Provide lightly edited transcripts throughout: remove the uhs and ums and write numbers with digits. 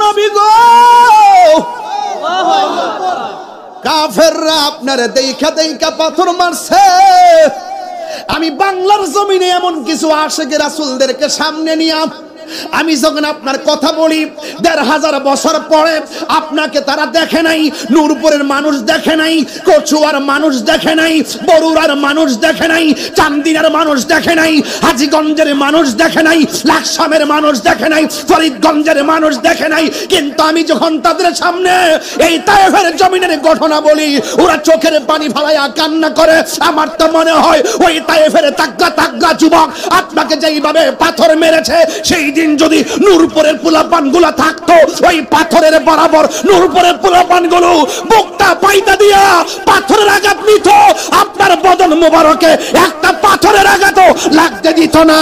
নবী গো, কাফেররা আপনারে দেইখা দেইখা পাথর মারছে। আমি বাংলার জমিনে এমন কিছু আশিকে রাসূলদেরকে সামনে নিয়ে আমি যখন আপনার কথা বলি, ১৫০০ বছর পরে আপনাকে তারা দেখে নাই, নূরপুরের মানুষ দেখে নাই, কচুয়ার মানুষ দেখে নাই, বরুড়ার মানুষ দেখে নাই, চান্দিনার মানুষ দেখে নাই, হাজীগঞ্জের মানুষ দেখে নাই, লাকসামের মানুষ দেখে নাই, ফরিদগঞ্জের মানুষ দেখে নাই। কিন্তু আমি যখন তাদের সামনে এই তায়েফের জমিনের ঘটনা বলি, ওরা চোখের পানি ফালাইয়া কান্না করে। আমার তো মনে হয় ওই তায়েফের তাগড়া তাগড়া যুবক আপনাকে যেইভাবে পাথর মেরেছে, সেই দিন যদি নূরপুরের পোলাপান গুলা থাকতো, ওই পাথরের বরাবর নূরপুরের পোলাপান গুলো বুকটা পাইতা দিয়া পাথরের আঘাত নিত, আপনার বদন মোবারকে একটা পাথরের আঘাতও লাগতে দিত না।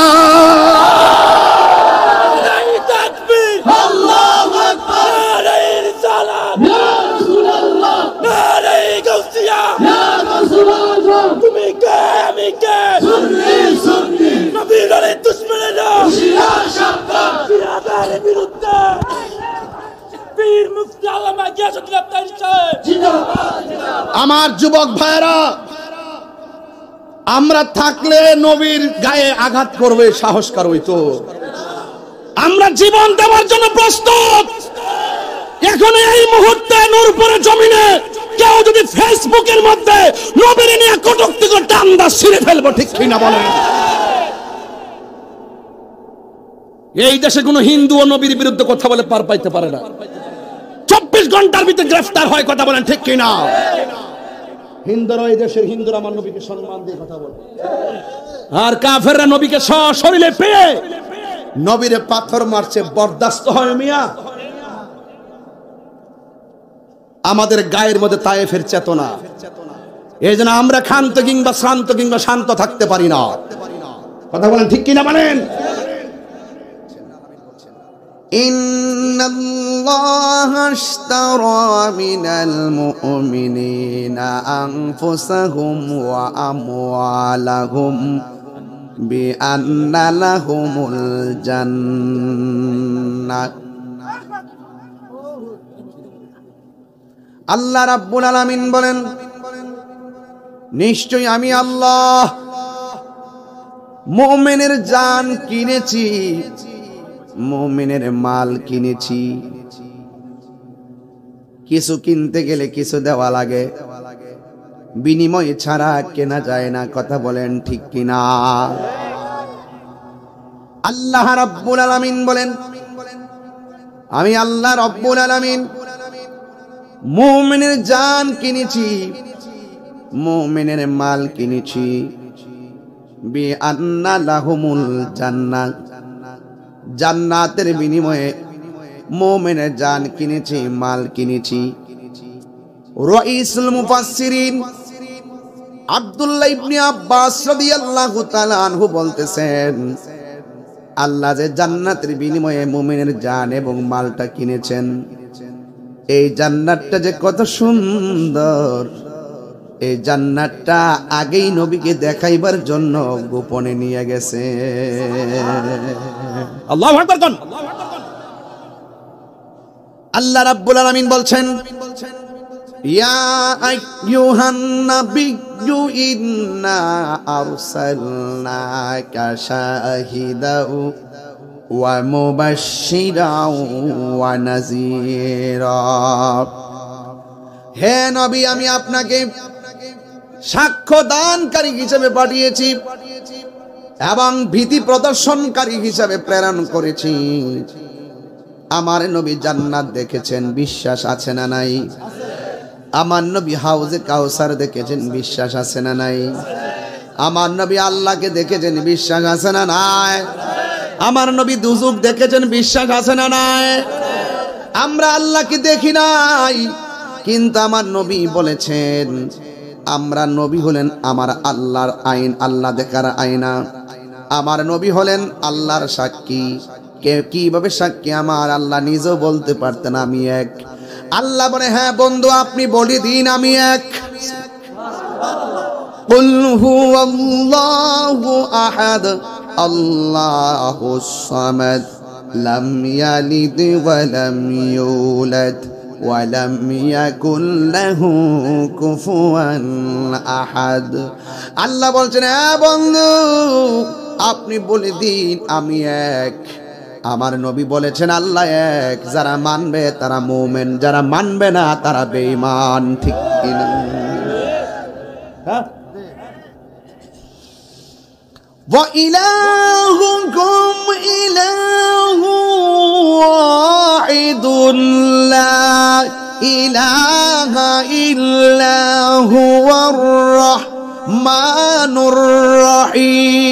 আল্লাহু আকবার, রিসালাত, ইয়া রাসূলুল্লাহ, নারে গাউসিয়া, ইয়া রাসূলুল্লাহ, তুমি কে আমি কে, সুন্নি সুন্নি, নবীর আলে দুশমনেরা হুশিয়ার সাবধান, জিহাদের বিরুদ্ধে পীর মুফতি আল্লামা গিয়াসউদ্দিন আফতারী সাহেব জিন্দাবাদ জিন্দাবাদ। আমার যুবক ভাইরা, আমরা থাকলে নবীর গায়ে আঘাত করবে সাহস কার হইতো? আমরা জীবন দেওয়ার জন্য প্রস্তুত। এখন এই মুহূর্তে নূরপুরের জমিনে কেউ যদি ফেসবুকের মধ্যে নবীর নিয়ে কটূক্তি করতে, আমরা ছিঁড়ে ফেলবো, ঠিক কিনা বলেন? এই দেশে কোনো হিন্দু ও নবীর বিরুদ্ধে কথা বলে পার পাইতে পারে না। 24 ঘন্টার ভিতরে গ্রেফতার হয়, কথা বলেন ঠিক কিনা? হিন্দুরা, এই দেশের হিন্দুরা আমার নবীকে সম্মান দিয়ে কথা বলে, আর কাফেররা নবীকে সশরীরে পেয়ে নবীরে পাথর মারছে। বরদাস্ত হয় মিয়া? আমাদের গায়ের মধ্যে তায়েফের চেতনা, এই জন্য আমরা ক্ষান্ত কিংবা শ্রান্ত কিংবা শান্ত থাকতে পারি না, কথা বলেন ঠিক কিনা বলেন? ইন্নাল্লাহা আশতারা মিনাল মুমিনিনা আনফুসাহুম ওয়া আমওয়ালাহুম বিআন্না লাহুমুল জান্নাহ। আল্লাহ রাব্বুল আলামিন বলেন, নিশ্চয়ই আমি আল্লাহ মুমিনের জান কিনেছি, মুমিনের মাল কিনেছি। কিছু কিনতে গেলে কিছু দেওয়া লাগে, বিনিময় ছাড়া কেনা যায় না, কথা বলেন ঠিক কিনা? আল্লাহ রাব্বুল আলামিন বলেন, আমি আল্লাহ রাব্বুল আলামিন মুমিনের জান কিনেছি, মুমিনের মাল কিনেছি, বিআন্না লাহুমুল জান্নাহ, জান্নাতের বিনিময়ে মুমিনের জান কিনেছি, মাল কিনেছি। রাইসুল মুফাসসিরিন আব্দুল্লাহ ইবনে আব্বাস রাদিয়াল্লাহু তাআলা আনহু বলতেছেন, আল্লাহ যে জান্নাতের বিনিময়ে মুমিনের জান এবং মালটা কিনেছেন, এই জান্নাতটা যে কত সুন্দর, এই জান্নাতটা আগেই নবীকে দেখাইবার জন্য গোপনে নিয়ে গেছে। আল্লাহু আকবার। আল্লাহ রাব্বুল আলামিন বলছেন, ইয়া আইয়ুহান নাবিয়্যু ইন্না আরসালনাকা শাহিদাও ওয়া মুবাশশিরাও ওয়া নাযীরা। হে নবী, আমি আপনাকে সাক্ষ্য দানকারী হিসেবে পাঠিয়েছি এবং ভীতি প্রদর্শনকারী হিসেবে প্রেরণ করেছি। আমার নবী জান্নাত দেখেছেন, বিশ্বাস আছে না নাই? আমার নবী হাউজে কাউসার দেখেছেন, বিশ্বাস আছে না নাই? আমার নবী আল্লাহকে দেখেছেন, বিশ্বাস আছে না নাই? আমার নবী দুজুক দেখেছেন, বিশ্বাস আছে না নাই? আমরা আল্লাহকে দেখি নাই, কিন্তু আমার নবী বলেছেন, আমরা নবী হলেন আমার আল্লাহর আইন, আল্লাহ দেখার আয়না। আমার নবী হলেন আল্লাহর সাক্ষী। কে কিভাবে সাক্ষী? আমার আল্লাহ নিজেও বলতে পারতেন আমি এক। আল্লাহ বলে, হ্যাঁ বন্ধু, আপনি বলে দিন আমি এক। কুল হুয়াল্লাহু আহাদ আল্লাহুস সামাদ লাম ইয়ালিদ ওয়া লাম ইউলাদ ওয়া লাম ইয়াকুল লাহু কুফুয়ান আহাদ। আল্লাহ বলছেন, হ্যাঁ বন্ধু, আপনি বলে দিন আমি এক। আমার নবী বলেছেন আল্লাহ এক। যারা মানবে তারা মুমিন, যারা মানবে না তারা বেঈমান। ঠিক কিনা? ওয়া ইলাহুকুম ইলাহু ওয়াহিদুন লা ইলাহা ইল্লা হুয়ার রাহমানুর রহিম।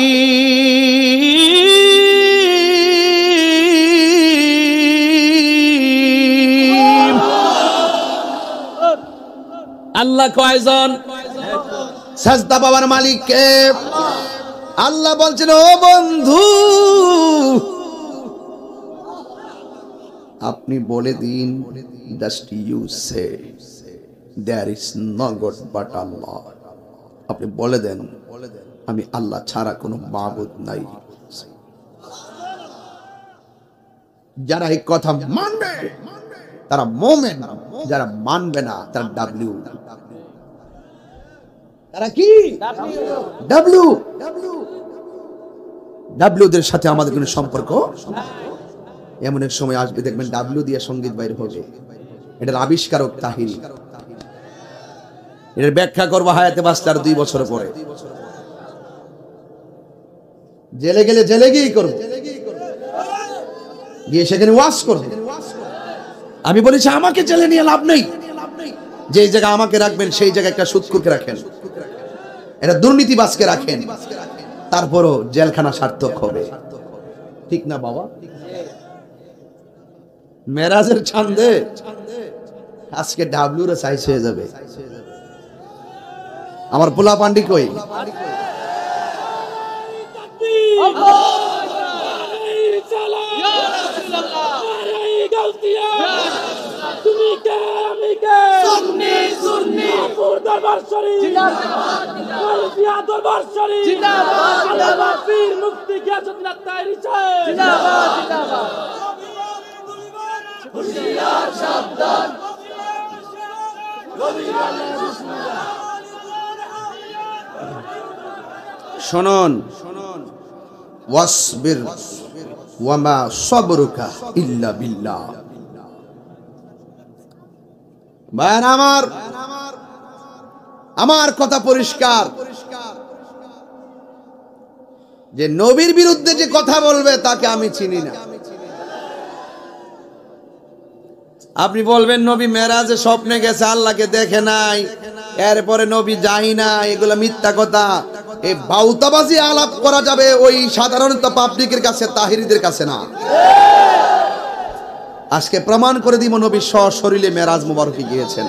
আল্লাহ কয়জন? সাজদা বাবার মালিক কে? আল্লাহ বলছেন, ও বন্ধু আপনি বলে দিন, just you say there is no god but Allah. আপনি বলে দেন আমি আল্লাহ ছাড়া কোনো মাবুদ নাই। যারা এই কথা মানবে তারা মুমিন, যারা মানবে না তারা ডাব্লিউ। তারা কি? ডাব্লিউ। ডাব্লিউদের সাথে আমাদের কোনো সম্পর্ক। এমন এক সময় আসবে দেখবেন ডাব্লিউ দিয়ে সঙ্গীত বাইর হবে। এটার আবিষ্কারক তাহিরি। এটার ব্যাখ্যা করবো হায়াতে বাঁচতে আর 2 বছর পরে। জেলে গেলে জেলে গিয়েই করবো, গিয়ে সেখানে ওয়াজ করবো। আমি বলেছি আমাকে জেলে নিয়ে লাভ নেই। যে জায়গায় আমাকে রাখবেন সেই জায়গায় একটা সুদখোরকে রাখেন, এটা দুর্নীতিবাজকে রাখেন, তারপরও জেলখানা সার্থক হবে। ঠিক না বাবা? মেরাজের চাঁদে আজকে ডাব্লিউর সাইজ হয়ে যাবে। আমার পোলা পান্ডি কই? তুমি কে আমি কে? সুন্নি সুন্নি দরবার শরীফ জিন্দাবাদ জিন্দাবাদ দরবার শরীফ জিন্দাবাদ জিন্দাবাদ পীর মুফতি গিয়াসউদ্দিন তাহেরি সাহেব জিন্দাবাদ জিন্দাবাদ হুশিয়ার সাবধান শুনুন, ওয়াসবির ওয়ামা সাবরুকা ইল্লা বিল্লাহ। ভাই আমার কথা পরিষ্কার, যে নবীর বিরুদ্ধে যে কথা বলবে তাকে আমি চিনি না। আপনি বলবেন নবী মেরাজে স্বপ্নে গেছে, আল্লাহকে দেখে নাই, এরপরে নবী যাই না, এগুলো মিথ্যা কথা। এই বাউতাবাজি আলাপ করা যাবে ওই সাধারণত পাবলিকের কাছে, তাহিরিদের কাছে না। আজকে প্রমাণ করে দিব নবী সশরীরে মেরাজ মুবারকে গিয়েছেন।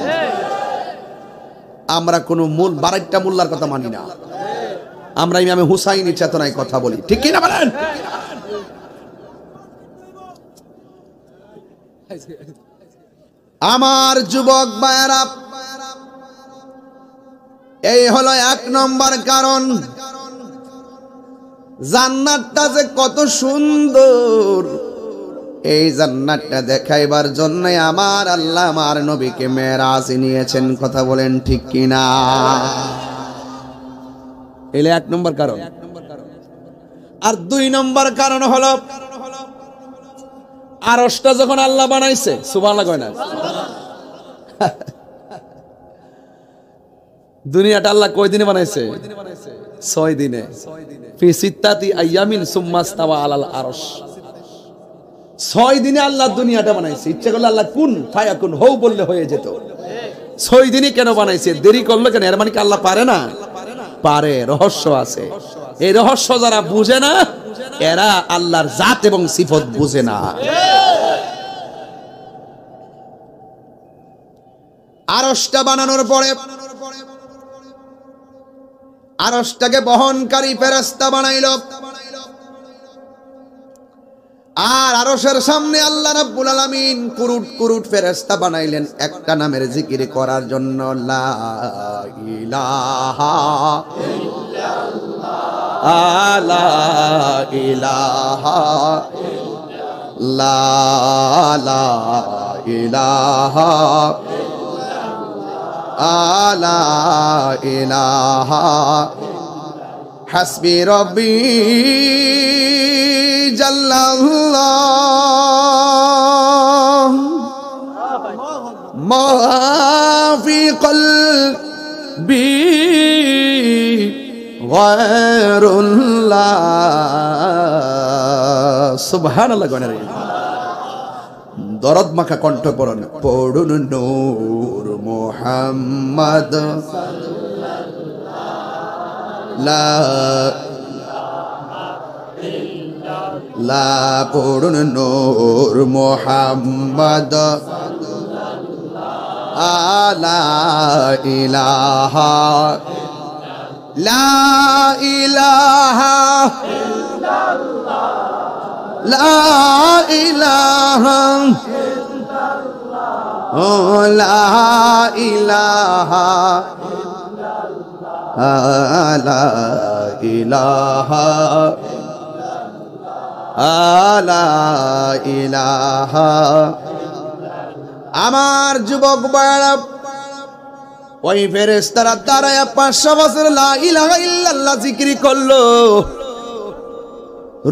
আমরা কোনো মূল বারাইটা মোল্লার কথা মানি না, আমরা ইমামে হুসাইনি চেতনায় কথা বলি। ঠিক কি না বলেন? আমার যুবক ভাইয়েরা, এই হলো 1 নম্বর কারণ। জান্নাতটা যে কত সুন্দর, এই জান্নাতটা দেখাইবার জন্য আমার আল্লাহ আমার নবীকে মেরাজে নিয়েছেন। কথা বলেন ঠিক কিনা? এলে 1 নম্বর কারণ। আর 2 নম্বর কারণ হলো আরশটা যখন আল্লাহ বানাইছে, সুবহানাল্লাহ কয় না? দুনিয়াটা আল্লাহ কয় দিনে বানাইছে? 6 দিনে। ফি সিত্তাতি আইয়ামিন সুম্মা ইস্তাওয়া আলাল আরশ। 6 দিনে আল্লাহ দুনিয়াটা বানাইছে। ইচ্ছা করলে আল্লাহ কুন ফায়াকুন হও বললে হয়ে যেত। 6 দিনে কেন বানাইছে? দেরি করলো কেন? এর মানে কি আল্লাহ পারে না? পারে, রহস্য আছে। এই রহস্য যারা বুঝে না, এরা আল্লাহর জাত এবং সিফত বুঝে না। আরশটা বানানোর পরে আরশটাকে বহনকারী ফেরেশতা বানাইলো। আর আরশের সামনে আল্লাহ রাব্বুল আলামিন কুরুট কুরুট ফেরেশতা বানাইলেন একটা নামের জিকির করার জন্য, লা ইলাহা ইল্লাল্লাহ, লা ইলাহা লা লা ইলাহা লা ইলাহা হাসবি রব্বি জাল্লাল্লাহ মা ফি কলবি গায়রুল্লাহ সুবহানাল্লাহ গণের দরদ মাখা কণ্ঠ পড়ুন পড়ুন নূর মুহাম্মদ লা লা পড়ুন নূর মুহাম্মদ লা ইলাহা লা ইলাহা লা ইলাহা লা ইলাহা লা ইলাহা লা ইলাহা আমার যুবক ভাইরা ওই ফেরেশতারা দাঁড়ায়া 500 বছর লা ইলাহা ইল্লাল্লাহ জিকির করলো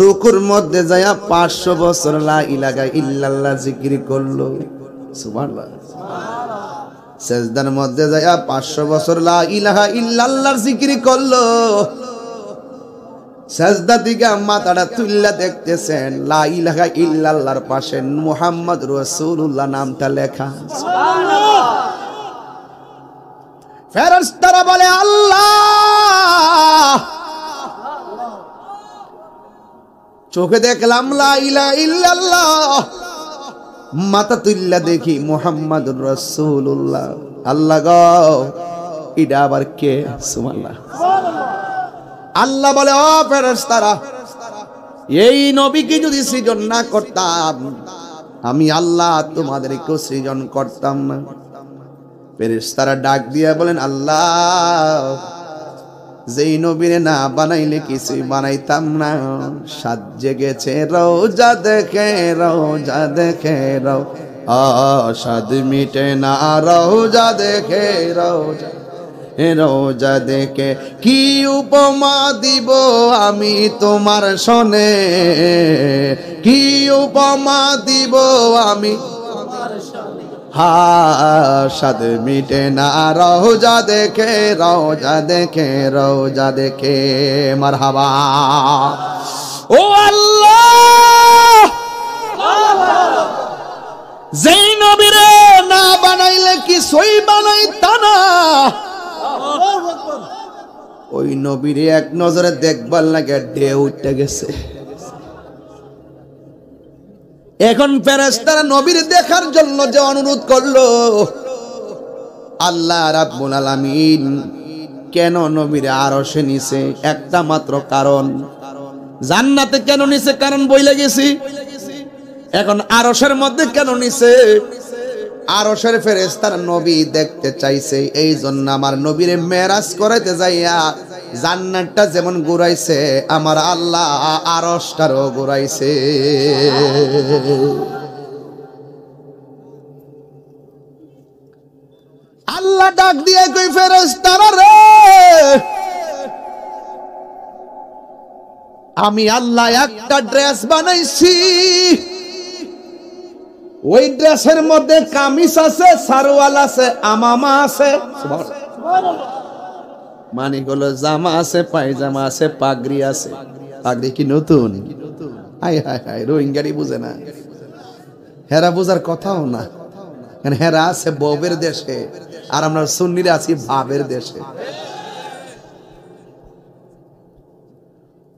রুকুর মধ্যে যায়া 500 বছর লা ইলাহা ইল্লাল্লাহ জিকির করলো সুবহানাল্লাহ সেজদার মধ্যে যায়া 500 বছর লা ইলাহা ইল্লাল্লাহর জিকির করলো সেজদা দিকে মাথাটা তুললা দেখতেছেন লা ইলাহা ইল্লাল্লাহর পাশে মুহাম্মদ রাসূলুল্লাহ নামটা লেখা সুবহানাল্লাহ ফেরেশতারা বলে আল্লাহ চোখে দেখলাম লা ইলাহা ইল্লাল্লাহ মাথা তুললা দেখি মুহাম্মাদুর রাসূলুল্লাহ আল্লাহ গো এটা আবার কে সুবহানাল্লাহ আল্লাহ বলে ও ফেরেশতারা এই নবীকে যদি সৃজন না করতাম আমি আল্লাহ তোমাদেরকে সৃজন করতাম না ফেরেশতারা ডাক দিয়া বলেন আল্লাহ যেই নবীরে না বানাইলে কিছুই বানাইতাম না সাত জেগেছে রোজা দেখে সাদ মিটে না রোজা দেখে রোজা দেখে কি উপমা দিব আমি তোমার শোনে কি উপমা দিব আমি সাদ মিটে না রোজা দেখে মারহাবা ও আল্লাহ যেই নবীরে না বানাইলে কিছুই বানাইতা না ওই নবীরে এক নজরে দেখবার লাগে ঢেউ উঠে গেছে এখন ফেরেশতারা নবীর দেখার জন্য যে অনুরোধ করলো আল্লাহ রাব্বুল আলামিন কেন নবীরে আরশে নিছে একটা মাত্র কারণ জান্নাতে কেন নিছে কারণ বইলা গেছি এখন আরশের মধ্যে কেন নিছে আরশের ফেরেশতারা নবী দেখতে চাইছে এই জন্য আমার নবীরে মেরাজ করাইতে যাইয়া জান্নাতটা যেমন ঘুরাইছে আমার আল্লাহ আরশটারও ঘুরাইছে আল্লাহ ডাক দিয়ে কই ফেরেশতারা রে আমি আল্লাহ একটা ড্রেস বানাইছি ওই ড্রেসের মধ্যে কামিজ আছে সারওয়াল আছে আমামা আছে মানে হলো জামা আছে পায়জামা আছে পাগড়ি আছে পাগড়ি কি নতুন হাই হাই হাই রোহিঙ্গারি বুঝে না হেরা বোঝার কথাও না কারণ হেরা আছে ববের দেশে আর আমরা সুন্নিরা আছি ভাবের দেশে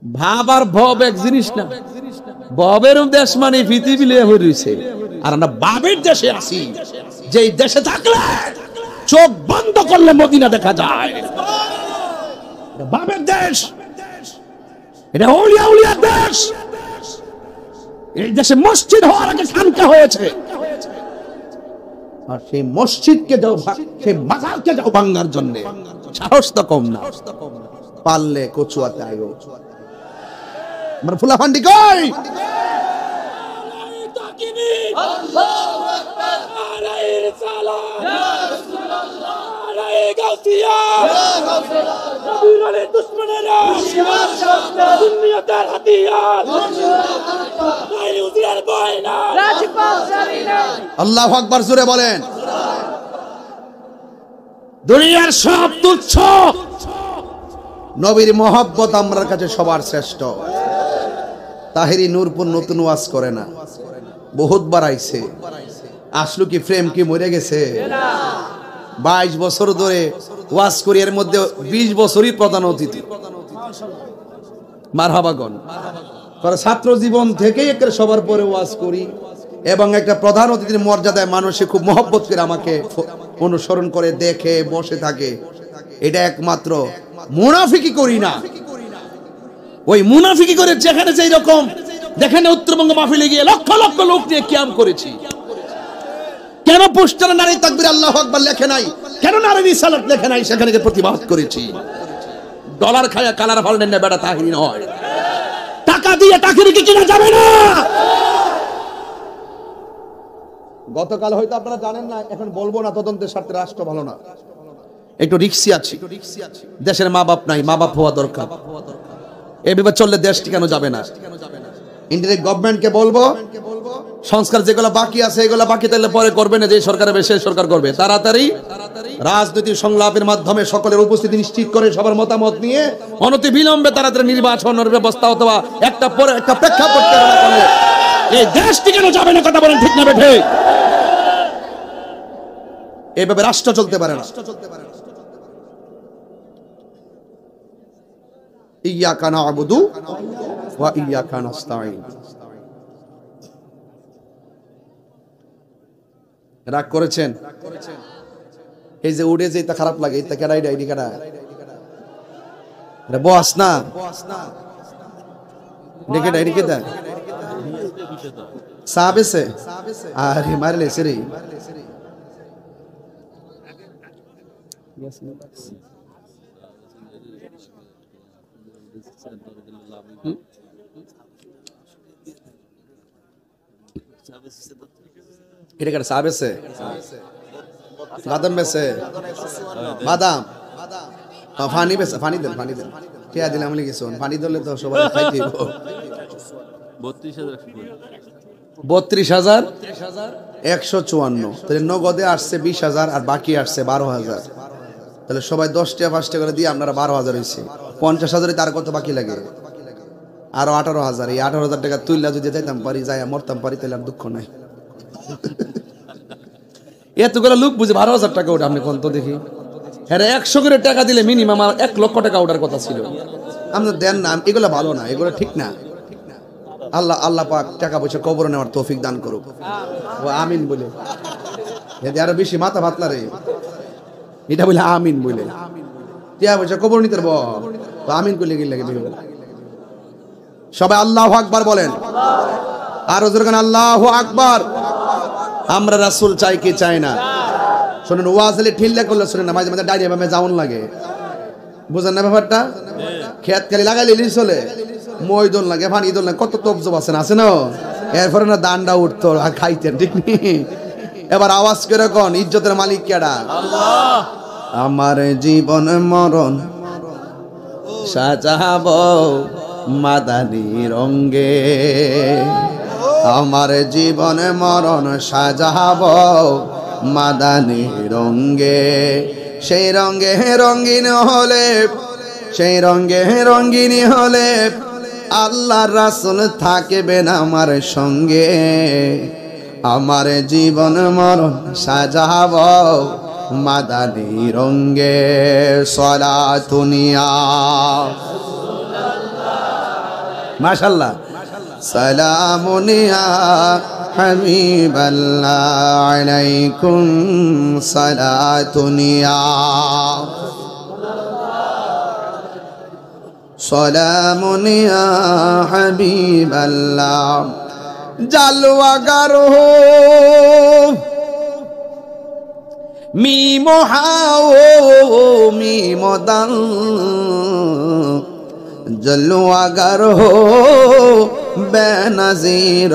ভাব আর ভব এক জিনিস না ববের দেশ মানে পৃথিবী লিয়ে হইছে আর আমরা বাবের দেশে আছি যেই দেশে থাকলে চোখ বন্ধ করলে মদিনা দেখা যায় বাবের দেশ এটা আউলিয়া আউলিয়া দেশ এই দেশে মসজিদ হওয়ার আগে খানকা হয়েছে আর সেই মসজিদকে যাও সেই মাজারকে যাও ভাঙার জন্য সাহস তো কম না পারলে কচুয়াতে আইও আমার ফুলাফান্ডি কই হাকিমি আল্লাহু আকবার নারায়ে রিসালাত ইয়া রাসূলুল্লাহ নারায়ে গাউসিয়া ইয়া গাউসিয়া নবীর আলী দুশমনেরা মুশকিল শব্দ দুনিয়ার হাতিয়ার নাই উজির বয়না রাজপাল জামিনা আল্লাহু আকবার জোরে বলেন। দুনিয়ার সব তুচ্ছ, নবীর মহব্বত আমরার কাছে সবার শ্রেষ্ঠ। তাহেরি নূরপুর নতুন ওয়াজ করে না, বহুতবার আইছে। আসলো কি ফ্রেম কি মরে গেছে? 22 বছর ধরে ওয়াজ করি, এর মধ্যে 20 বছরই প্রধান অতিথি। মারহাবাগন ছাত্র জীবন থেকেই একের সবার পরে ওয়াজ করি, এবং একটা প্রধান অতিথির মর্যাদায় মানুষে খুব মহব্বত করে আমাকে অনুসরণ করে, দেখে বসে থাকে। এটা একমাত্র মুনাফিকি করি না। ওই মুনাফিকি করে যেখানে যেই রকম দেখেন, উত্তরবঙ্গ মাহফিলে গিয়ে লক্ষ লক্ষ লোক নিয়ে কিয়াম করেছি। কেন পোস্টারে নারী তাকবীর আল্লাহু আকবার লেখে নাই? কেন নারী রিসালাত লেখে নাই? সেখানে গিয়ে প্রতিবাদ করেছি। ডলার খায়া কালার ফল নেন না, বেটা তাহিরি নয়। টাকা দিয়ে তাহিরি কি কিনা যাবে না। গতকাল হয়তো আপনারা জানেন না, এখন বলবো না, তদন্তের স্বার্থে রাষ্ট্র ভালো না। একটু রিক্সি আছি, দেশের মা বাপ নাই, মা বাপ হওয়া দরকার। এভাবে চললে দেশ টিকানো যাবে না। ইন্ডিয়ান গভর্নমেন্টকে বলবো, সংস্কার যেগুলো বাকি আছে এগুলো বাকি তাহলে পরে করবে না, যে সরকারের বেশি সরকার করবে। তাড়াতাড়ি রাজনৈতিক সংলাপের মাধ্যমে সকলের উপস্থিতি নিশ্চিত করে সবার মতামত নিয়ে অনতি বিলম্বে তাড়াতাড়ি নির্বাচনের ব্যবস্থা অথবা একটা পরে একটা প্রেক্ষাপট তৈরি করলে এই দেশ টিকানো যাবে না। কথা বলেন ঠিক না বেঠে? এইভাবে রাষ্ট্র চলতে পারে না। ইয়াকা না'বুদু ওয়া ইয়াকা নাস্তাঈন। রাগ করেছেন? এই যে উড়ে যে এটা খারাপ লাগে, এটা কেডা? এটা কেডা? এটা বস না? দেখে ডাইরি কেডা? সাবেসে আরে মারলে সেরে এটা কেডা? সাবেসে বাদাম বেছে, বাদাম পানি বেছে, পানি দেন, পানি দেন। কে দিলাম আমি কিছু পানি ধরলে তো সবাই খাইতে দিব। 32,154। তাহলে নগদে আসছে 20,000 আর বাকি আসছে 12,000। তাহলে সবাই 10 টাকা 5 টাকা করে দিয়ে আপনারা 12,000 হয়েছে। 50,000 তার কত বাকি লাগে? আরো 18,000। এই 18,000 টাকা তুইলা যদি যাইতাম পারি, যাই মরতাম পারি, তাহলে আর দুঃখ নাই। এতগুলো লোক বুঝে 12,000 টাকা ওটা আপনি কোন তো দেখি। হ্যাঁ, 100 করে টাকা দিলে মিনিমাম 1 লক্ষ টাকা ওঠার কথা ছিল। আমরা দেন না, এগুলো ভালো না, এগুলো ঠিক না। আল্লাহ পাক টাকা পয়সা কবর নেওয়ার তৌফিক দান করুক। ও আমিন বলে এতে আরো বেশি মাথা ভাতলা রে। এটা বলে আমিন বলে টাকা পয়সা কবর নিতে পারবো, আমিন করলে কি লাগে? সবাই আল্লাহু আকবার বলেন। আর ওজরগান আল্লাহু আকবার। আমরা রাসূল চাই কি চাই না? শুনুন, ওয়াজলে ঠিল্লা করলে শুনেন না, মাঝে মাঝে ডাইরিয়া বামে যাওন লাগে। বুঝেন না ব্যাপারটা? খেত খালি লাগাইলে চলে, ময়দন লাগে, পানি দন লাগে, কত তবজব আছে না? এরপরে না দান্ডা উঠতো আর খাইতেন, ঠিক নি? এবার আওয়াজ করে কোন ইজ্জতের মালিক কেডা? আল্লাহ। আমার জীবন মরণ সাজাবো মাদানী রঙ্গে, আমার জীবন মরণ সাজাবো মাদানী রঙ্গে। সেই রঙ্গে রঙ্গিন হলে, সেই রঙ্গে রঙ্গিন হলে আল্লাহর রাসূল থাকবেন আমার সঙ্গে। আমার জীবন মরণ সাজাবো মাদানী রঙ্গে। সালাতুনিয়া মাশাআল্লাহ, সালামুনিয়া হাবিবাল্লাহ আলাইকুম সালাতুনিয়া, সালামুনিয়া হাবিবাল্লাহ। জালওয়াগার হো মিমো হাও মিমো দাল, জলওয়াগার হো বেনজির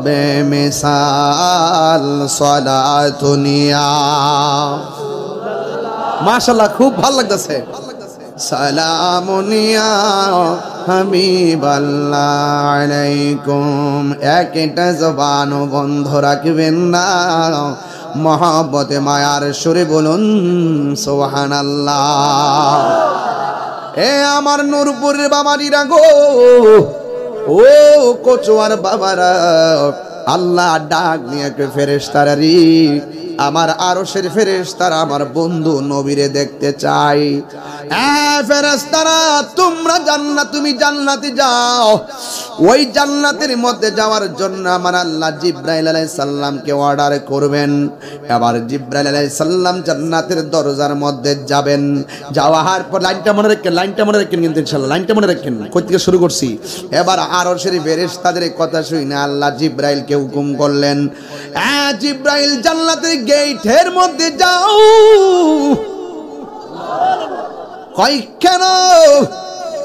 বেমিসাল সালাতুনিয়া। মাশাআল্লাহ, খুব ভালো লাগতেছে। সালামুনিয়া হাবিবাল্লাহ আলাইকুম। একটা জবান বন্ধ রাখবেন না, মহব্বতে মায়ার সুরে বলুন সুবহানাল্লাহ। এ আমার নূরপুরের বাবারিরা গো, ও কচুয়ার বাবারা, আল্লাহ ডাক নিয়ে ফেরেশতারা রে, আমার আরশের ফেরেশতারা আমার বন্ধু নবীরে দেখতে চাই। ফেরেশতারা তোমরা জান্নাত, তুমি জান্নাতে যাও। ওই জান্নাতের মধ্যে যাওয়ার জন্য আমার আল্লাহ জিব্রাইল আলাইহিস সালামকে অর্ডার করবেন। এবার জিব্রাইল আলাইহিস সালাম জান্নাতের দরজার মধ্যে যাবেন। যাওয়ার পর লাইনটা মনে রাখেন কিন্তু ইনশাআল্লাহ লাইনটা মনে রাখেন, কই থেকে শুরু করছি। এবার আরশের ফেরেশতাদের কথা শুনে আল্লাহ জিব্রাইলকে হুকুম করলেন, জিব্রাইল জান্নাতের গেটের মধ্যে যাও। কই কেন?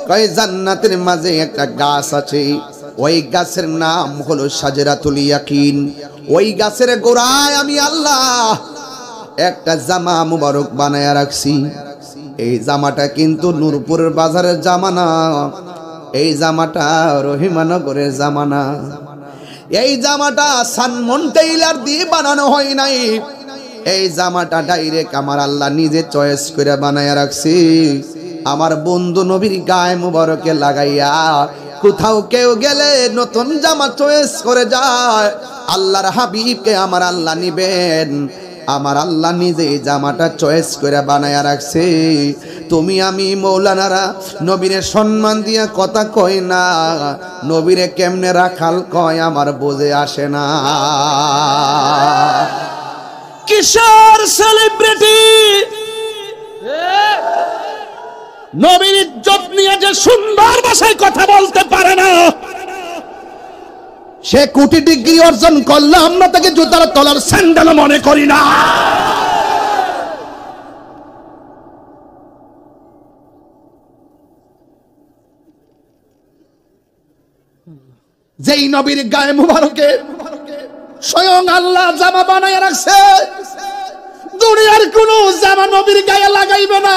কই জান্নাতের মাঝে একটা গাছ আছে, ওই গাছের নাম হলো শাজরাতুল ইয়াকিন। ওই গাছের গোড়ায় আমি আল্লাহ একটা জামা মুবারক বানায়া রাখছি। এই জামাটা কিন্তু নূরপুরের বাজারের জামা না, এই জামাটা রহিমানগরের জামা না। এই জামাটা সানমন টেইলার দিয়ে বানানো হয় নাই, এই জামাটা ডাইরেক্ট আমার আল্লাহ নিজে চয়েস করে বানায়া রাখছি। আমার বন্ধু নবীর গায়ে মুবারকে লাগাইয়া কোথাও কেউ গেলে নতুন জামা চয়েস করে যায়, আল্লাহর হাবিবকে আমার আল্লাহ নিবেন। আমার আল্লাহ নিজে এই জামাটা চয়েস করে বানায়া রাখছে। তুমি আমি মৌলানারা নবীরে সম্মান দিয়া কথা কই না, নবীরে কেমনে রাখাল কয় আমার বোঝে আসে না। কিশোর সেলিব্রিটি নবীর ইজ্জত নিয়ে যে সুন্দর ভাষায় কথা বলতে পারে না, সে কোটি ডিগ্রি অর্জন করলে আমরা তাকে জুতার তলার স্যান্ডেল মনে করি না। যেই নবীর গায়ে মুবারকে স্বয়ং আল্লাহ জামা বানায় রাখছে, দুনিয়ার কোন জামা নবীর গায়ে লাগাইবে না।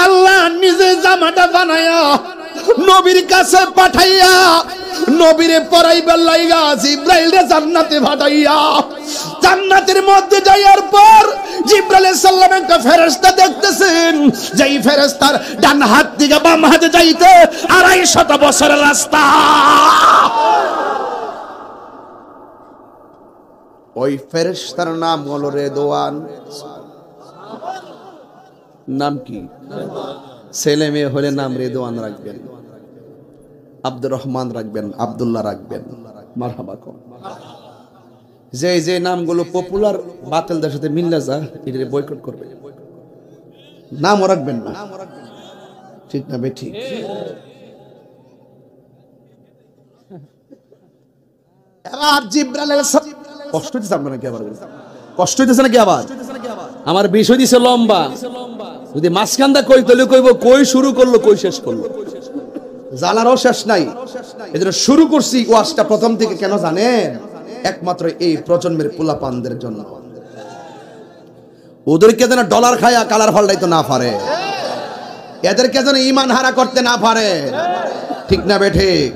আল্লাহ নিজে জামাটা বানায়া নবীর কাছে পাঠাইয়া নবীরে পরাইবার লাইগা জিব্রাইলরে জান্নাতে পাঠাইয়া, জান্নাতের মধ্যে যাওয়ার পর জিব্রাইল আলাইহিস সালাম একটা ফেরেশতা দেখতেছেন, যেই ফেরেশতার ডান হাত থেকে বাম হাতে যাইতে 250 বছরের রাস্তা। ওই ফেরেশতার নাম হলো রেদওয়ান। নাম কি? ছেলে মেয়ে হলে নাম রেদওয়ান রাখবেন, আব্দুর রহমান রাখবেন, আব্দুল্লাহ রাখবেন। মারহাবা কোন যে যে নামগুলো পপুলার বাতিলদের সাথে মিললে যা এটাকে বয়কট করবে, নামও রাখবেন না। ঠিক না বেঠিক? এবার জিব্রাইল আলাইহিস সালাম কষ্ট হইতেছে আপনারা কি আবার? কষ্ট হইতেছে নাকি আবার? আমার বিষয় দিছে লম্বা, যদি মাঝখানটা কই তলে কইব কই শুরু করলো কই শেষ করলো, জালারও শেষ নাই। এজন্য শুরু করছি ওয়াজটা প্রথম থেকে, কেন জানেন? একমাত্র এই প্রজন্মের পোলাপানদের জন্য, ওদেরকে যেন ডলার খায়া কালার ফাল্টাইতে না পারে, এদেরকে যেন ঈমান হারা করতে না পারে। ঠিক না বেঠিক?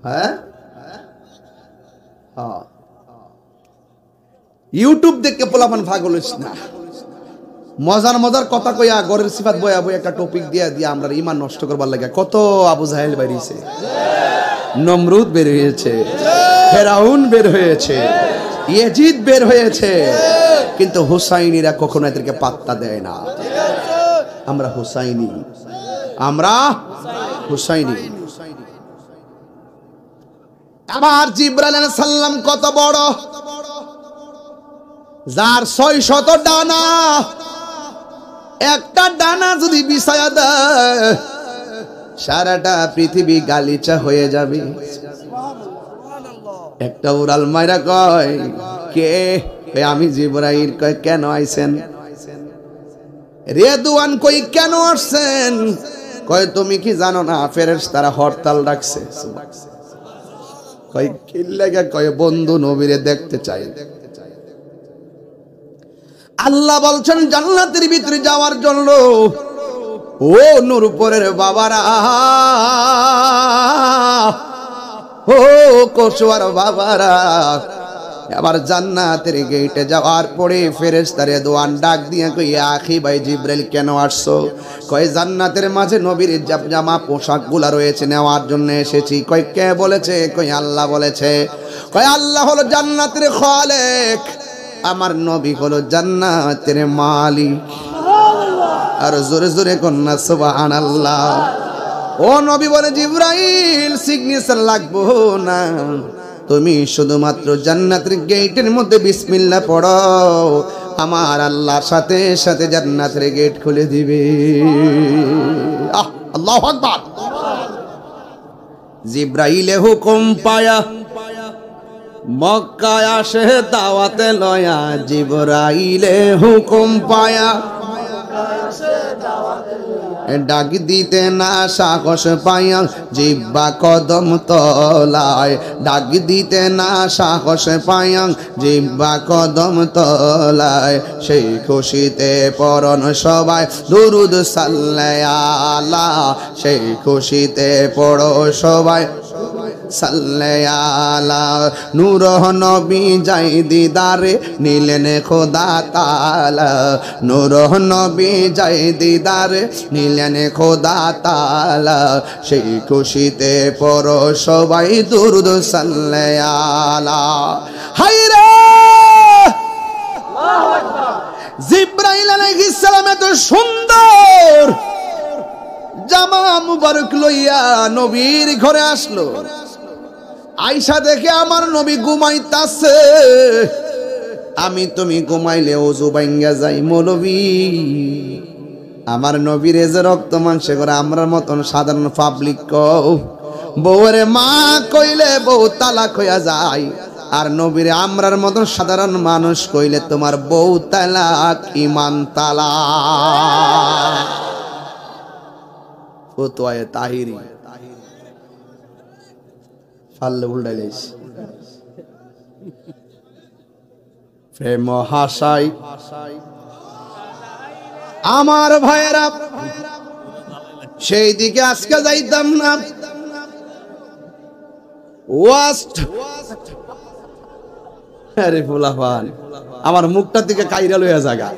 হ্যাঁ, ইউটিউব দেখে পোলাপান পাগল হইস না। মজার মজার কথা কইয়া গরের সিফাত বয়া বই একটা টপিক দিয়া দিয়া আমরা ঈমান নষ্ট করবার লাগে। কত আবু জাহেল বের হইছে, নমরুদ বের হয়েছে, ফেরাউন বের হয়েছে, ইয়াজিদ বের হয়েছে, কিন্তু হুসাইনিরা কখনো এদেরকে পাত্তা দেয় না। আমরা হুসাইনি, আমরা হুসাইনি। আবার জিব্রাইল আলাইহিস সালাম কত বড়, যার 600 ডানা, একটা ডানা যদি বিছায়া দেয় সারাটা পৃথিবী গালিচা হয়ে যাবে। একটা উড়াল মাইরা কয় কে? আমি জিব্রাইল। কয় কেন আইছেন? রেদওয়ান কই কেন আসছেন? কয় তুমি কি জানো না ফেরেশতারা হরতাল ডাকছে? কয় কি লাগা? কয় বন্ধু নবীরে দেখতে চাই। আল্লাহ বলছেন জান্নাতের ভিতরে যাওয়ার জন্য ও নূরপুরের বাবারা, ও কসুয়ার বাবারা, আবার জান্নাতের গেটে যাওয়ার পরে ফেরেশতারে দোয়ান ডাক দিয়ে কই আখি ভাই জিবরাইল কেন আসছো? কয় জান্নাতের মাঝে নবীর জামা পোশাকগুলা রয়েছে নেওয়ার জন্য এসেছি। কয় কে বলেছে? কয় আল্লাহ বলেছে। কয় আল্লাহ হলো জান্নাতের খালেক, আমার নবী হলো জান্নাতের মালিক। আর জোরে জোরে কন্যা সুবহানাল্লাহ। ও নবী বলে জিবরাইল সিগনেচার লাগবো না, তুমি শুধুমাত্র জান্নাতের গেটের মধ্যে বিসমিল্লাহ পড়ো, আমার আল্লাহর সাথে সাথে জান্নাতের গেট খুলে দিবে। আল্লাহু আকবার। জিবরাইলে হুকুম পায়া মক্কায় আসে দাওয়াতে লয়া, জিবরাইলে হুকুম পায়া ডাক দিতে না সাহস পায়া, জিব্বা কদম তলায় ডাক দিতে না সাহস পায়া, জিব্বা কদম তলায়। সেই খুশিতে পরন সবাই দুরুদ সাল্লাল্লাহ, সেই খুশিতে পড়ো সবাই সাল্লাল্লাহ। নূর নবী যাই দিদারে নিলেন খোদা তাআলা, নূর নবী যাই দিদারে নিলেন খোদা তাআলা। সেই খুশিতে পড়ো সবাই দুরূদ সাল্লাল্লাহ। হায়রে আল্লাহু আকবার। জিবরাইল আলাইহিস সালাম এত সুন্দর জামা মুবারক লইয়া নবীর ঘরে আসলো। আয়েশা দেখে আমার নবী ঘুমাইতাছে, আমি তুমি ঘুমাইলে ওযু ভাঙ্গা যাই। মৌলবী আমার নবীরে যে রক্ত মাংসে করে আমরার মতন সাধারণ পাবলিক কও, বউরে মা কইলে বউ তালাক হইয়া যায়, আর নবীরে আমরার মতন সাধারণ মানুষ কইলে তোমার বউ তালাক ঈমান তালাক। ফতোয়ায়ে তাহিরি ফাললে উল্টাইলেছ প্রেম হাসাই আমার ভাইয়েরা, সেই দিকে আজকে যাইতাম না। ওয়াস্ট আরে ফুলাফান আমার মুখটার দিকে কাইরা লইয়া জায়গা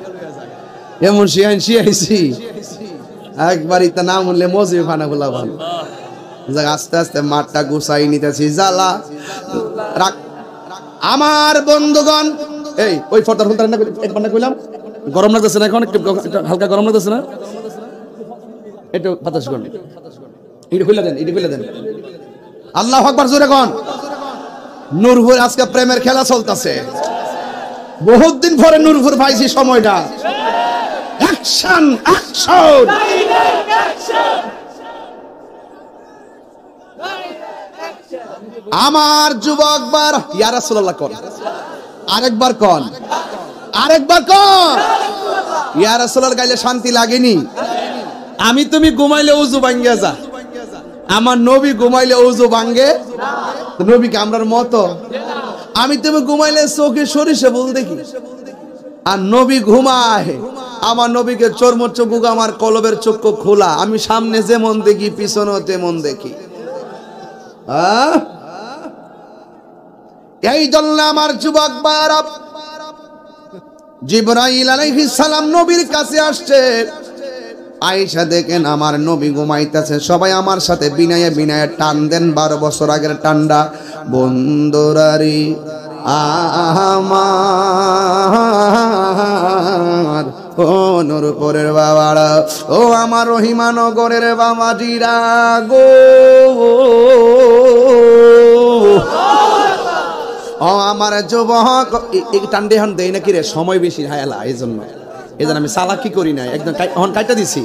এমন শিয়াইছি একবার ইতা না মূল্যে মজি ফানা ফুলাফান। আস্তে আস্তে মাঠটা গুছাই নিতেছি জ্বালা রাখ। আমার বন্ধুগণ এই ওই ফটার ফোনটা রান্না কইলাম, গরম লাগতেছে না এখন? একটু হালকা গরম লাগতেছে না? একটু বাতাস করুন, এটা খুলে দেন, এটা খুলে দেন। আল্লাহু আকবার জোরে কোন। নূরপুর আজকে প্রেমের খেলা চলতেছে, বহুত দিন পরে নূরপুর পাইছি সময়টা। Action action. আমার যুবক বার ইয়া রাসূলুল্লাহ কোন, আরেকবার কোন, আরেকবার কোন। ইয়া রাসূলুল্লাহ গাইলে শান্তি লাগেনি? আমি তুমি ঘুমাইলে ওযু ভাঙ্গে যা, আমার নবী ঘুমাইলে ওযু ভাঙ্গে না। নবীকে আমরার মতো? আমি তুমি ঘুমাইলে চোখে সরিষা বল দেখি, আর নবী ঘুমায়। আমার নবীকে চর্ম চোখ, আমার কলবের চক্ষু খোলা, আমি সামনে যেমন দেখি পিছনে তেমন দেখি। এই জন্য আমার যুবক ভাইরা, জিবরাইল আলাইহিস সালাম নবীর কাছে আসছে। আয়েশা দেখেন আমার নবী ঘুমাইতেছে, সবাই আমার সাথে বিনায়ে বিনায়ে টান দেন 12 বছর আগের টান্ডা। বন্ধুরারি আমার ও নূরপুরের বাবারা, ও আমার রহিমানগরের বাবাজিরা গো, ও আমার যুবক। এই টান্ডে হন দেই নাকি রে, সময় বেশি হায়ালা, এই জন্য আমি চালাকি করি নাই, একদম হন কাইটা দিছি।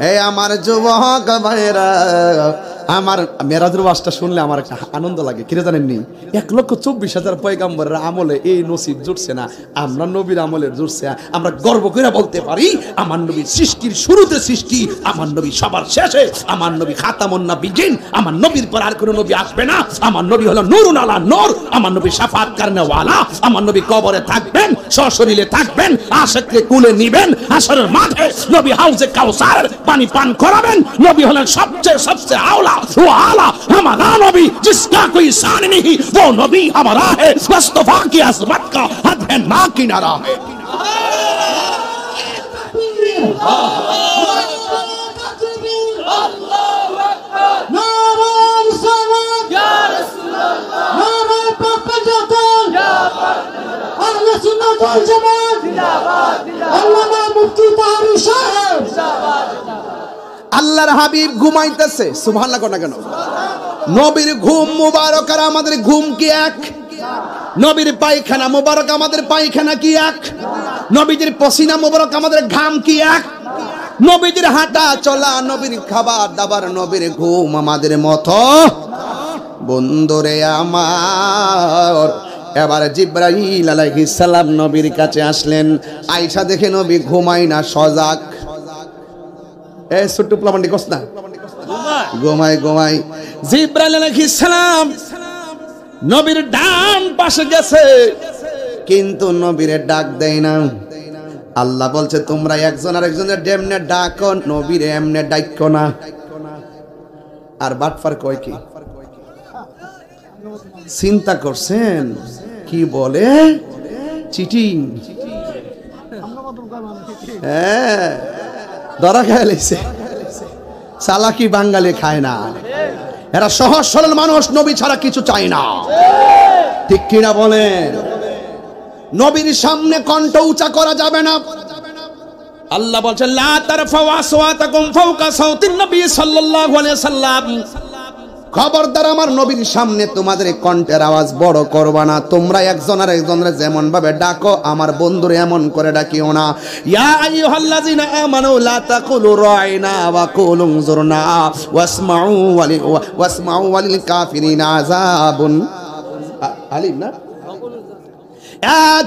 হে আমার যুবক ভাইরা, আমার মেরাজের ওয়াজটা শুনলে আমার একটা আনন্দ লাগে, কিরে জানেননি? 1,24,000 পয়গাম্বরের আমলে এই নসিব জুটছে না, আমরা নবীর আমলের জুটছে। আমরা গর্ব করে বলতে পারি আমার নবী সৃষ্টির শুরুতে সৃষ্টি, আমার নবী সবার শেষে, আমার নবী খাতামুন নবিয়্যিন, আমার নবীর পর আর কোনো নবী আসবে না। আমার নবী হলো নূরুন আলা নূর, আমার নবী শাফাত করনেওয়ালা, আমার নবী কবরে থাকবেন, সশরীরে থাকবেন, আশিককে কুলে নিবেন, হাসরের মাঠে নবী হাউজে কাউসারের পানি পান করাবেন। নবী হলেন সবচেয়ে আওলা ও আলা, हमारा नबी जिसका कोई शान नहीं वो नबी हमारा है, मुस्तफा की अज़मत का हद है ना किनारा है। আল্লাহর হাবিব ঘুমাইতেছে, সুবহানাল্লাহ কোন কেন? নবীর ঘুম মুবারক আর আমাদের ঘুম কি এক? নবীর পায়খানা মুবারক আমাদের পায়খানা কি এক? নবীদের পসিনা মুবারক আমাদের ঘাম কি এক? নবীদের হাঁটা চলা, নবীর খাবার দাবার, নবীর ঘুম আমাদের মতো। বন্ধুরে আমার, এবার জিবরাইল আলাইহিস সালাম নবীর কাছে আসলেন। আয়েশা দেখে নবী ঘুমায় না, সজাগ। এ ছোট্ট প্লাবন্ডি কস না, ঘুমাই। জিবরাইল আলাইহিস সালাম নবীর ডান পাশে গেছে, কিন্তু নবীরে ডাক দেয় না। আল্লাহ বলছে তোমরা একজন আরেকজনের ডেমনে ডাকো, নবীরে এমনে ডাকো না। আর বাটফার কয় কি? চিন্তা করছেন কি বলে? চিটিং। হ্যাঁ, ধরা খেয়ে লেছে। চালাকি বাঙালি খায় না, এরা সহজ সরল মানুষ, নবী ছাড়া কিছু চায় না, ঠিক কিনা বলেন? নবীর সামনে কণ্ঠ উঁচা করা যাবে না। আল্লাহ বলছেন লা তারফাউ আসওয়াতাকুম ফাওকা সাওতিন নবী সাল্লাল্লাহু আলাইহি ওয়াসাল্লাম, খবরদার আমার নবীর সামনে তোমাদের কণ্ঠের আওয়াজ বড় করবা না। তোমরা একজন আর একজনের যেমন ভাবে ডাকো, আমার বন্ধুরে এমন করে ডাকিও না। ইয়া আইয়ুহাল্লাযিনা আমানু লা তাকুলু রাইনা ওয়া কুলু যুরনা ওয়াসমাউ ওয়ালিল কাফিরিনা আযাবুন আলিম। না